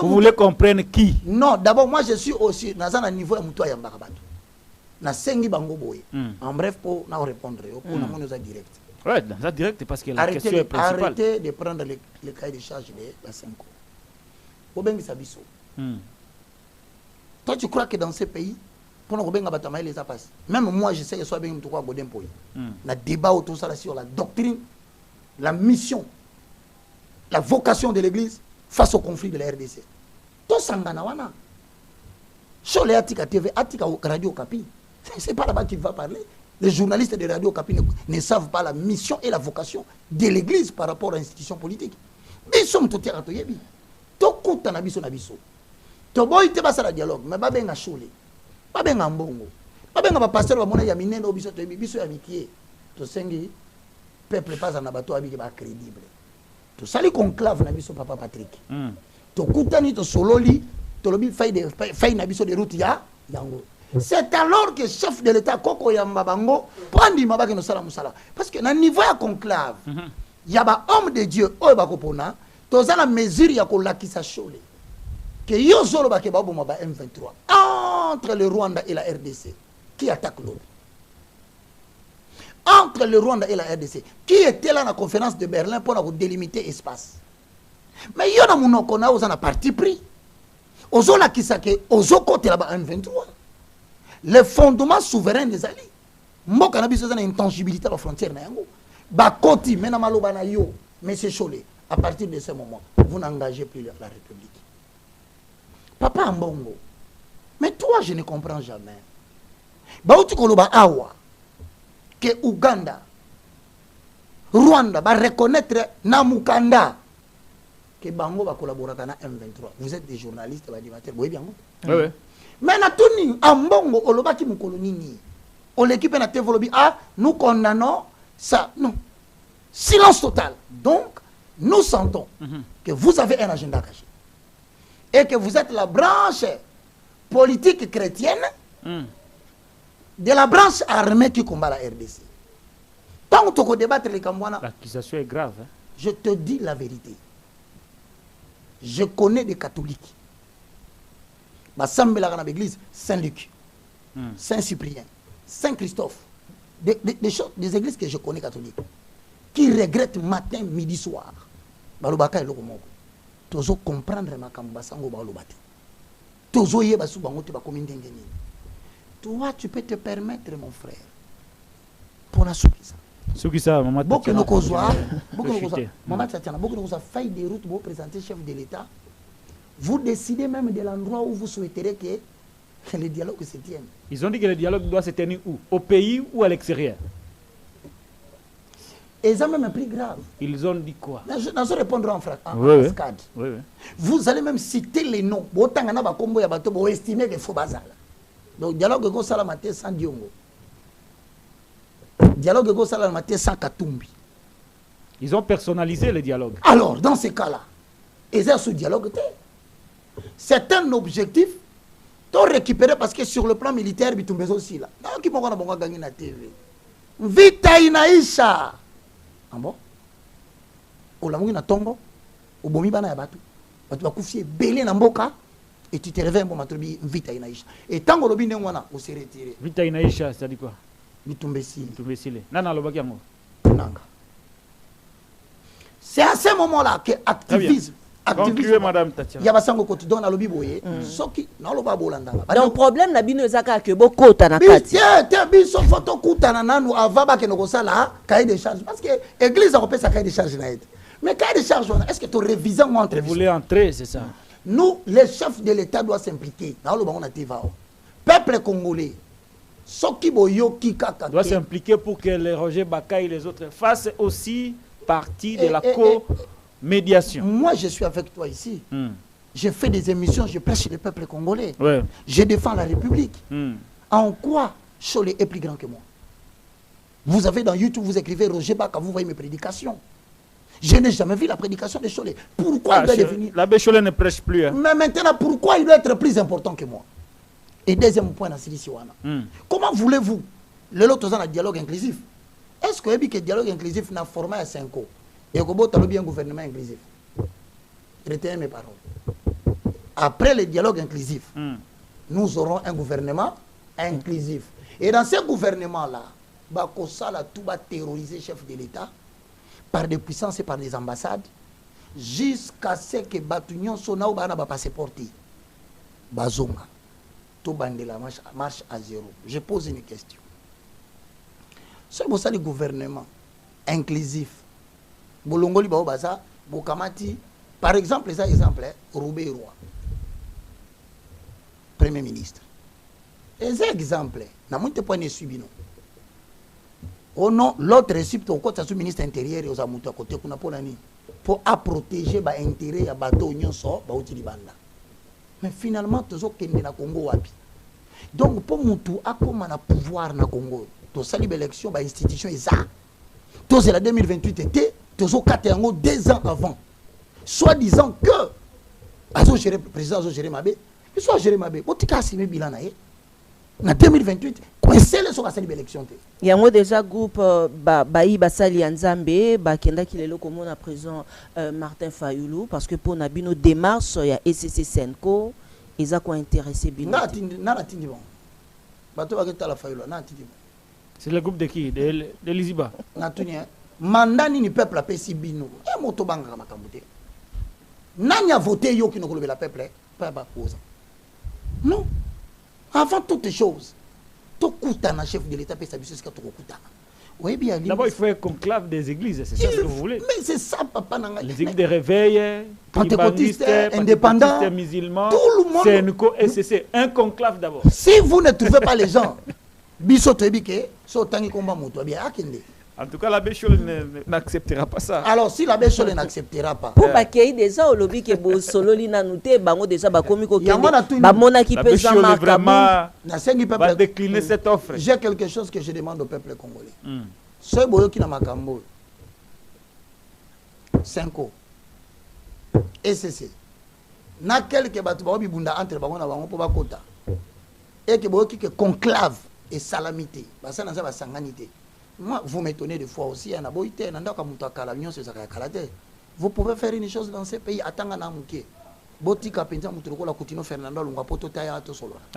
Speaker 1: Vous voulez comprendre qui?
Speaker 3: Non, d'abord, moi je suis aussi dans un niveau de Moutoua Yambarabato. En bref, pour nous répondre, pour nous direct.
Speaker 1: Oui, dans ça direct, parce que la question est principale.
Speaker 3: Arrêtez de prendre le cahier de charge de la Senko. Toi, tu crois que dans ces pays, même moi, je sais que soit bien le débat autour de ça sur la doctrine, la mission, la vocation de l'Église face au conflit de la RDC. Tout ça, sur les Atika TV, Atika Radio Kapi, c'est pas là-bas qu'il va parler. Les journalistes de Radio Kapi ne savent pas la mission et la vocation de l'Église par rapport à l'institution politique. Ils sont tout à fait tout à fait tout dialogue, mais pas bien chole. Pas bien mbongo. Pas bien pasteur ba mona ya mineno biso to biso ya mikie. To sengi peuple pas na bato abiki ba crédible. To sali conclave na biso papa Patrick. tokutani to sololi tolobi fay na biso de route ya yango. C'est alors que chef de l'État Koko Yamba Bango prend du mabak no sala musala parce que na niveau ya conclave il y a ba homme de Dieu oyo bakopona toza la mesure ya ko lakisa chole que yo zolo ba ke babo maba M23 entre le Rwanda et la RDC qui attaque l'autre. Entre le Rwanda et la RDC qui était là à la conférence de Berlin pour délimiter l'espace. Mais il y a un parti pris. Ozo la kisake, ozo kote là-bas M23. Les fondements souverains des alliés. Moi, quand on a une intangibilité à la frontière, Bakoti, Menamaloba yo, Monsieur Cholé, à partir de ce moment, vous n'engagez plus la République. Papa Mbongo, mais toi, je ne comprends jamais. Baouti Koloba Awa, que Ouganda, Rwanda, va reconnaître Namukanda, que Bango va collaborer avec M23. Vous êtes des journalistes, animateurs, vous voyez bien.
Speaker 1: Oui.
Speaker 3: Mais Natuni, Ambongo, Olobaki Mukolonini, on l'équipe na Tevolobi, ah, nous condamnons ça. Non. Silence total. Donc, nous sentons que vous avez un agenda caché. Et que vous êtes la branche politique chrétienne de la branche armée qui combat la RDC. Tant que tu débattre les Cambouana,
Speaker 1: l'accusation est grave. Hein?
Speaker 3: Je te dis la vérité. Je connais des catholiques. L'église Saint-Luc, Saint-Cyprien, Saint-Christophe, des églises que je connais catholiques, qui regrettent matin, midi, soir. Balobaka et Lokomoko. Tozo comprendre ma kambasango balobate. Tozo yeba subangote ba komindengeni. Toi, tu peux te permettre, mon frère, pour la soukisa.
Speaker 1: Soukisa, maman
Speaker 3: Tatiana. Maman Tatiana, beaucoup de choses a failli des routes pour présenter chef de l'État. Vous décidez même de l'endroit où vous souhaiterez que le dialogue se tienne.
Speaker 1: Ils ont dit que le dialogue doit se tenir où? Au pays ou à l'extérieur?
Speaker 3: Et ça même un plus grave.
Speaker 1: Ils ont dit quoi?
Speaker 3: Dans ce répondre en cascade.
Speaker 1: Oui.
Speaker 3: Vous allez même citer les noms. Vous estimez qu'il faut bazar. Donc dialogue go salamate sans Diongo. Dialogue go salamate sans Katumbi.
Speaker 1: Ils ont personnalisé le dialogue.
Speaker 3: Alors, dans ces cas-là, et ça ce dialogue, c'est un objectif de récupérer parce que sur le plan militaire, il y a aussi là. Qui m'a gagné la TV. Vita inaisha. Ah bon? Olamungi na tombo, obomi bana ya batu. Batu bakufie belé na mboka. Et tu te réveilles, vita inaisha. Et tant que l'obin est wana, on s'est retiré.
Speaker 1: Vita inaisha, ça dit quoi?
Speaker 3: Bitumbesile.
Speaker 1: Nana lobaki yango.
Speaker 3: Nanga. C'est à ce moment-là que activisme.
Speaker 1: Concluez, Madame Tatiana.
Speaker 3: Yabasango kotu don na lobi boye. Soki na loba bolandanga.
Speaker 2: Donc problème na bino ezaka ke boko ta na kati.
Speaker 3: Te biso photo kutana nanu avaba ke nokosala cahier de charge parce que église a repé sa cahier de charge na été. Mais cahier de charge est-ce que tu révises en entre?
Speaker 1: Vous voulez entrer, c'est ça?
Speaker 3: Nous, les chefs de l'État doivent s'impliquer. Peuple congolais,
Speaker 1: doit s'impliquer pour que les Roger Baka et les autres fassent aussi partie de la co-médiation.
Speaker 3: Moi, je suis avec toi ici. Je fais des émissions, je prêche le peuple congolais.
Speaker 1: Ouais.
Speaker 3: Je défends la République. En quoi Cholet est plus grand que moi? Vous avez dans YouTube, vous écrivez Roger Baka, vous voyez mes prédications. Je n'ai jamais vu la prédication de Cholet. Pourquoi il doit devenir...
Speaker 1: L'abbé Cholet ne prêche plus. Hein.
Speaker 3: Mais maintenant, pourquoi il doit être plus important que moi? Et deuxième point, comment voulez-vous le lot dans un dialogue inclusif? Est-ce que le dialogue inclusif n'a formé à 5 ans? Et que vous avez un gouvernement inclusif? Retenez mes paroles. Après le dialogue inclusif, nous aurons un gouvernement inclusif. Et dans ce gouvernement-là, Bakosala tout va terroriser le chef de l'État par des puissances et par des ambassades, jusqu'à ce que Batunion Sonao Bana va passer porter. Bazonga, tout bande la marche à zéro. Je pose une question. C'est pour ça le gouvernement inclusif. Bolongoli Baobaza, Bokamati, par exemple, ça exemple, Roubé Roi, Premier ministre. Et c'est exemple, n'a pas point suivi non. Oh non, l'autre récipient au côté du ministre intérieur et aux amoutous à côté pour protéger l'intérêt à bateau mais finalement, tu as na Congo wapi. Donc, pour Moutou, à comment on a pouvoir na Congo, tu as l'élection, l'institution est ça. Tu as la 2028 été, tu as 4 ans, 2 ans avant. Soit disant que azo gérer président azo gérer mabe il soit gérer mabe botika assumer bilan na ye na 2028 coincé les soka sali élection te
Speaker 2: yango déjà groupe bayi basali ya Nzambe bakendaki lelo komona président Martin Fayulu parce que pour na bino démarche ya ECC Senko eza ko intéressé bino
Speaker 3: na tindi bon bato baketa la Fayulu na tindi bon.
Speaker 1: C'est le groupe de qui? De Liziba.
Speaker 3: Na tuni mandat ni peuple a pesi bino e moto banga makambo te nani a voté yo ki no kolobela peuple pas ba cause non avant toutes les choses tout coutana chef de l'état pesa biso ska to coutana oui bien
Speaker 1: d'abord il faut un conclave des églises, c'est ça ce que vous voulez.
Speaker 3: Mais c'est ça papa nanga
Speaker 1: les églises de réveil
Speaker 3: pentecôtistes indépendants
Speaker 1: musulmans
Speaker 3: tout le monde
Speaker 1: c'est une c'est un conclave d'abord.
Speaker 3: Si vous ne trouvez pas les gens biso to ebike so tangi komba moto bien akende.
Speaker 1: En tout cas, l'abbé Chole n'acceptera pas ça.
Speaker 3: Alors, si l'abbé Chole n'acceptera pas.
Speaker 2: Pour Bakei déjà au lobby que bo solo lina nouté bango déjà ba komi ko kende ba mona qui peut Jean-Marc
Speaker 1: va décliner cette offre.
Speaker 3: J'ai quelque chose que je demande au peuple congolais. Ce boyo qui na makambo 5 ECC na quelque batu ba bibunda entre bango na bango po bakota et que boyo qui que conclave et salamité ba ça na za ba sanganité. Moi, vous m'étonnez des fois aussi, vous pouvez faire une chose dans ces pays.
Speaker 1: Ah,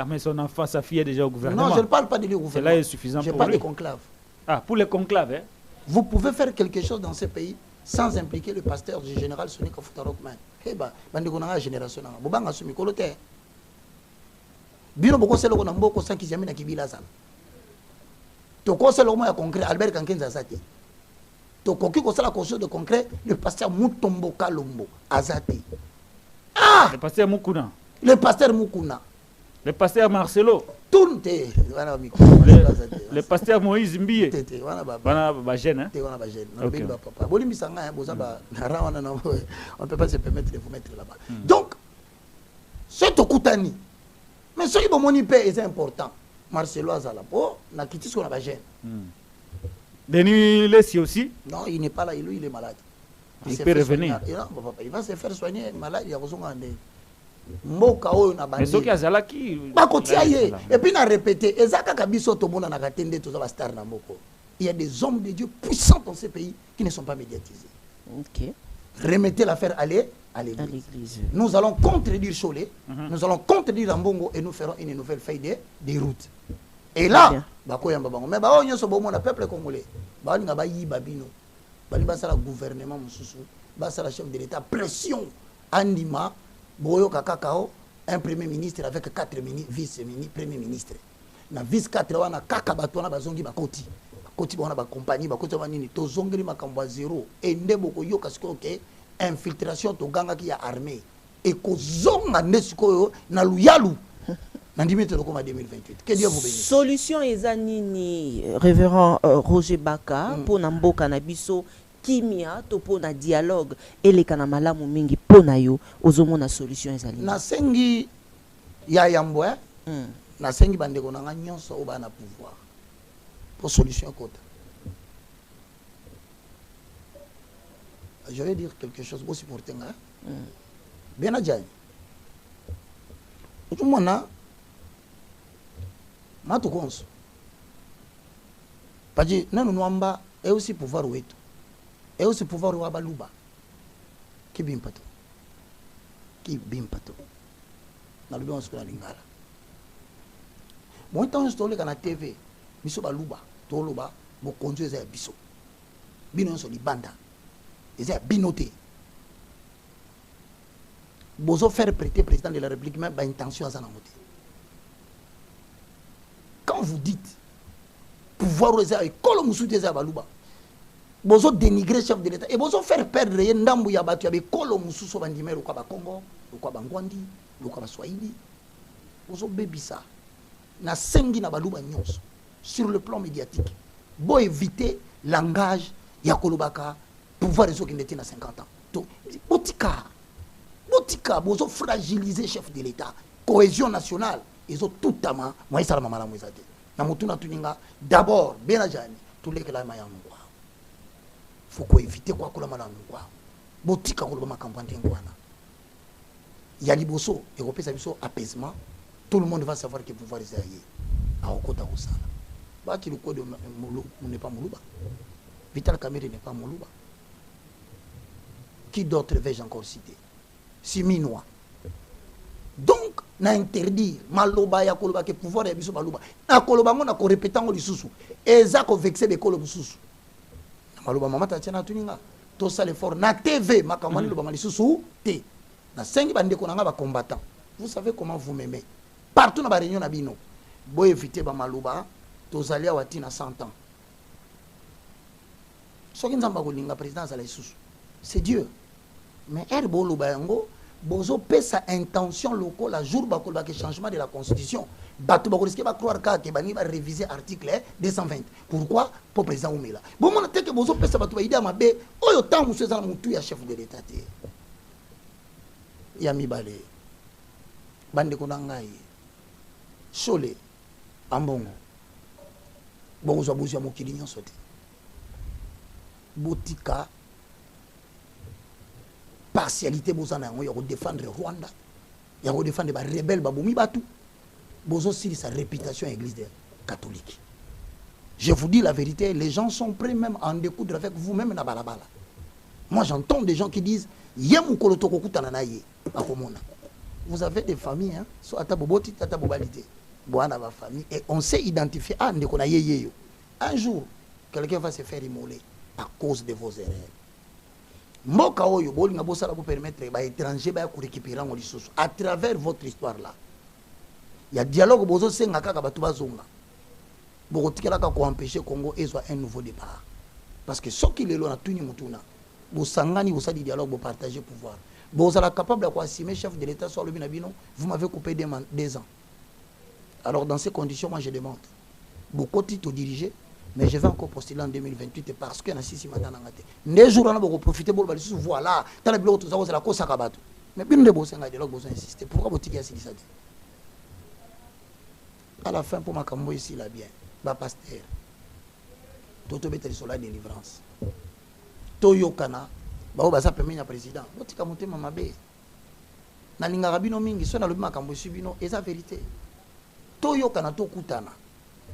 Speaker 1: mais son enfant, sa fille est déjà au gouvernement.
Speaker 3: Non, je ne parle pas de lui au gouvernement.
Speaker 1: Cela est suffisant
Speaker 3: je
Speaker 1: pour
Speaker 3: parle
Speaker 1: lui.
Speaker 3: de conclave.
Speaker 1: Ah, pour les conclaves, hein?
Speaker 3: Vous pouvez faire quelque chose dans ces pays sans impliquer le pasteur du général Sonic Futarokman. Eh bien, la génération. Bobanga Sumi Kolote. Bino Boko Selo Nambo, 5e na Kibila Zan. To conseil au moins concret Albert Kankenza Zati. To koki ko sala conscience de concret le pasteur Mutombo Kalombo Azati. Ah,
Speaker 1: le pasteur Mukuna.
Speaker 3: Le pasteur Mukuna.
Speaker 1: Le pasteur Marcelo.
Speaker 3: Tout
Speaker 1: le pasteur Moïse Mbie.
Speaker 3: Wana
Speaker 1: ba jeune hein.
Speaker 3: Wana ba jeune. Na beli ba papa. Boli misanga boza ba rawana na on peut pas se permettre de vous mettre là-bas. Donc c'est au Koutani. Mais ce qui bon moni paix est important. Marcelo Azalapo, n'a quitté ce qu'on a gêné.
Speaker 1: Denis Lessi aussi?
Speaker 3: Non, il n'est pas là, lui il est malade.
Speaker 1: Il peut revenir.
Speaker 3: Il va se faire soigner, malade, il y a besoin de...
Speaker 1: Mais ce qui a Zalaki...
Speaker 3: Et puis il a répété, il y a des hommes de Dieu puissants dans ces pays qui ne sont pas médiatisés.
Speaker 2: Ok.
Speaker 3: Remettez l'affaire à l'église. Nous allons contredire Cholet, nous allons contredire Mbongo et nous ferons une nouvelle feuille des routes. Et là, mais le peuple congolais, le gouvernement, le chef de l'État, pression, anima, boyo kakao, un premier ministre avec 4 vice-ministres, premier ministre. Na vice 4 wana kaka batwana bazongi bakoti. Koti bona ba compagnie bakoti banini to zongeli makambo zéro et ndeboko yoka siko ke infiltration to ganga ki ya armée et ko zonga nesiko na luyalu na ndimite ko ma 2028. Que Dieu vous bénisse.
Speaker 2: Solution ezanini révérend Roger Baka pour namboka na biso kimia to pour na dialogue et kana malamu mingi pona yo ozomona solution ezali.
Speaker 3: Na sengi ya yambo na sengi bandeko na nyonso o bana pouvoir. Pour solution côté. Je vais dire quelque chose aussi pour Tenga. Bien adjani. Tout le monde a mato konso. Parce que nous n'avons et aussi pouvoir ou et aussi pouvoir ou abaluba. Qui bimpato. Qui bimpato. Na luba on se connaît lingala. Moi tant installé kana TV, biso baluba. Toloba bo konzo eza biso bino so libanda eza binoté bozo faire prêter président de la République même ba intention à moté. Quand vous dites pouvoir eza ekolo musuti eza baluba bozo dénigrer chef de l'État et bozo faire perdre ndambu ya batu ya bekolo mususu bandimero kwa ba Congo kwa ba Ngwandi kwa ba Swahili bozo bebisa na sengi na baluba nyonso. Sur le plan médiatique, bon éviter langage yakolobaka pouvoir les qui n'étaient à 50 ans. Donc, botika, bozo fragiliser chef de l'État, cohésion nationale, ils ont tout à main. Moi, ça la maman la moisade. Na mutuna tuninga d'abord bien ajani tous les que la maya ngwa. Faut quoi éviter quoi kola mala ngwa. Botika koloba makambo ngwana. Il y a liboso, Européen, ça apaisement. Tout le monde va savoir que le pouvoir est arrivé. À Okota Osala. Bah, qui le code n'est pas Moulouba. Vital Kamere n'est pas Moulouba. Qui d'autre vais-je encore citer? Siminois. Donc, na interdire maloba ya koloba ke pouvoir ya biso maloba. Na koloba ngo na ko répétant ngo lisusu. Eza ko vexer be koloba lisusu. Na maloba mama ta tiana tuninga. To ça l'effort na TV makamani loba lisusu te. Na sengi bande ko nga ba combattant. Vous savez comment vous m'aimez. Partout na ba réunion na bino. Bo éviter ba maloba to zalia wati na 100 ans. Soki nzamba ko linga président za la lisusu. C'est Dieu. Mais herbo loba yango bozo pesa intention locale la jour ba kolba ke changement de la constitution bato ba risquer ba croire ka ke bani ba réviser article 220 pourquoi pour président Oumela bon mona te ke bozo pesa bato ba idée mabe oyo tant monsieur za mutu ya chef de l'état te ya mibale bande ko ngai Sholé ambongo bozo bozo mokili nyonso te botika partialité bozana yango ya ko défendre Rwanda ya ko défendre ba rebelle babomi batu bozo sur sa réputation église catholique. Je vous dis la vérité, les gens sont prêts même à en découdre avec vous-même na balabala. Moi j'entends des gens qui disent yemu kolotoko kutana na ye akomona. Vous avez des familles hein, so ata boboti tata bobalite. Boana ba famille et on sait identifier ah ndeko na yeyo. Un jour quelqu'un va se faire immoler à cause de vos erreurs. Moka oyo bolinga bosala pour permettre ba étranger ba ko récupérer ngo lisusu à travers votre histoire là. Il y a dialogue bozo senga kaka batu bazonga. Boko tikela ka ko empêcher Congo et soit un nouveau départ. Parce que ce qui est là na tuni mutuna. Bo sangani bo sa dialogue bo partager pouvoir. Bo sala capable de assumer chef de l'état sur le binabino, vous m'avez coupé 2 ans. Alors dans ces conditions moi je demande beaucoup de diriger. Mais je vais encore postuler en 2028 parce que Nassisi Matana Ngate. Les jours on a beaucoup profité pour le voilà. Dans le bloc tout ça c'est la cause Sakabato. Mais bien de bosser un dialogue besoin insister. Pourquoi boutique a dit ça? À la fin pour ma cambo ici là bien. Ba pasteur. Toto bete sur la délivrance. Toyo kana. Ba oba ça permet na président. Botika monter mama be. Na linga rabino mingi so na lobi makambo subino eza vérité. Toyo kana to kutana.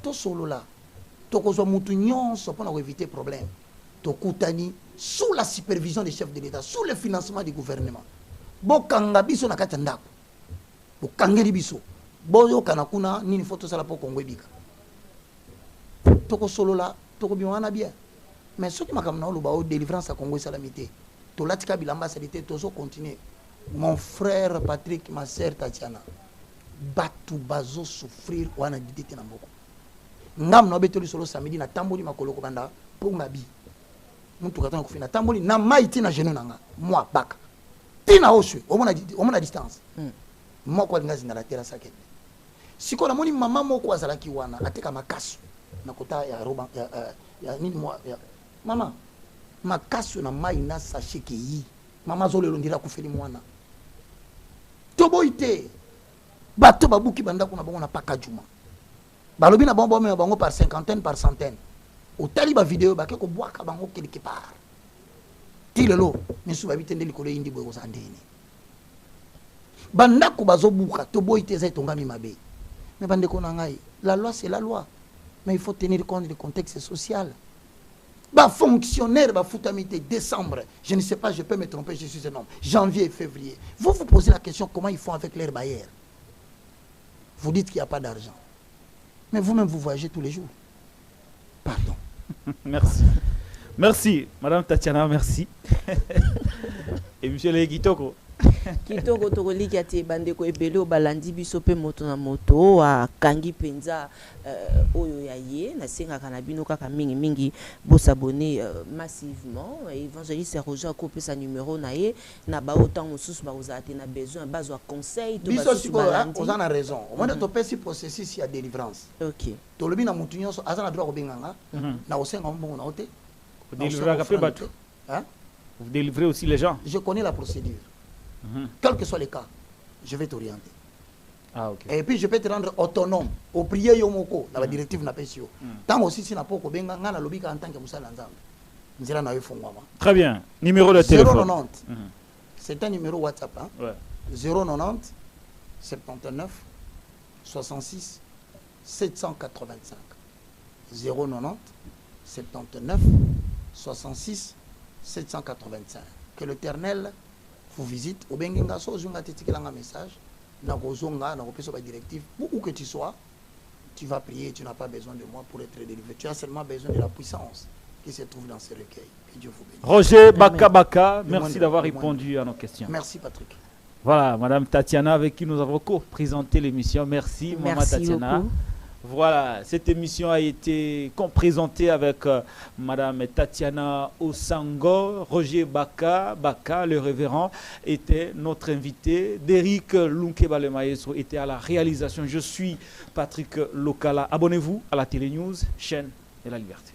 Speaker 3: To solo là. Tokozwa mutu nyonso pour éviter problème. Tokutani sous la supervision des chefs de l'État, sous le financement du gouvernement. Bokanga biso na kati ndako. Bokangeli biso. Boyo kana kuna nini photo sala po Congo bika. Toko solo la, toko biwana bien. Mais ce qui m'a comme na lo délivrance à Congo salamité. To latika bilamba salité tozo continuer. Mon frère Patrick, ma sœur Tatiana. Batu bazo souffrir wana didete na mboko. Ngam no betoli solo samedi na tamboli makoloko banda po ngabi muntu katana kufina tamboli na maiti na genou nanga moi baka tina oswe omona distance moi kwa ngazi na la terra sakete siko na moni mama moko azalaki wana ateka makasu na kota ya roba ya nini moi ya mama makasu na mai na sacheke yi mama zolelo ndira kufeli mwana toboite bato babuki banda kuna bango na paka juma balobi na bombo me bango par cinquantaine par centaine au taliba vidéo ba ke ko boaka bango quelque part tilelo misu babite ndeli ko le indi boyo sandeni banda ko bazobuka to boite za tongami mabe mais bande ko na ngai la loi c'est la loi mais il faut tenir compte du contexte social ba fonctionnaire ba futamité décembre je ne sais pas je peux me tromper je suis un homme janvier et février vous vous posez la question comment ils font avec leurs bailleurs vous dites qu'il n'y a pas d'argent. Mais vous-même, vous voyagez tous les jours. Pardon.
Speaker 1: Merci. Merci, Madame Tatiana, merci. Et Monsieur le Kitoko.
Speaker 2: Kitoko tokoli kiate bandeko ebele balandi biso pe moto na moto a kangi penza oyo ya ye na senga kana bino kaka mingi mingi bo s'abonner massivement évangéliste Roger ko pe sa numéro na ye na ba autant mosusu ba ozate na besoin bazwa conseil to
Speaker 3: biso siko on a raison on va to pe si processus ya délivrance.
Speaker 2: OK.
Speaker 3: To lobi na mutu nyonso azana droit ko benganga na osenga mbongo na ote.
Speaker 1: Vous délivrez ka pe bato. Hein? Vous délivrez aussi les gens.
Speaker 3: Je connais la procédure. Quel que soit le cas, je vais t'orienter.
Speaker 1: Ah, okay.
Speaker 3: Et puis je peux te rendre autonome. Au prier yomoko, la directive n'a pas si. Tant aussi si n'a pas ko benga ngana lobika en tant que musala nzambe. Nzela na yefongwama.
Speaker 1: Très bien. Numéro de téléphone.
Speaker 3: 090. C'est un numéro WhatsApp hein.
Speaker 1: Ouais.
Speaker 3: 090 79 66 785. 090 79 66 785. Que l'Éternel vous visite. Au Benginga, so zunga un message. Na kozonga, na kopeso ba directive. Où que tu sois, tu vas prier. Tu n'as pas besoin de moi pour être délivré. Tu as seulement besoin de la puissance qui se trouve dans ce recueil. Que Dieu vous bénisse.
Speaker 1: Roger Baka, merci d'avoir répondu à nos questions.
Speaker 3: Merci Patrick.
Speaker 1: Voilà, Madame Tatiana, avec qui nous avons présenté l'émission. Merci, Maman Tatiana.
Speaker 2: Beaucoup.
Speaker 1: Voilà, cette émission a été présentée avec Madame Tatiana Osango. Roger Baka, le révérend, était notre invité. Derrick Lunkeba le maestro était à la réalisation. Je suis Patrick Lokala. Abonnez-vous à la Télé News, chaîne de la liberté.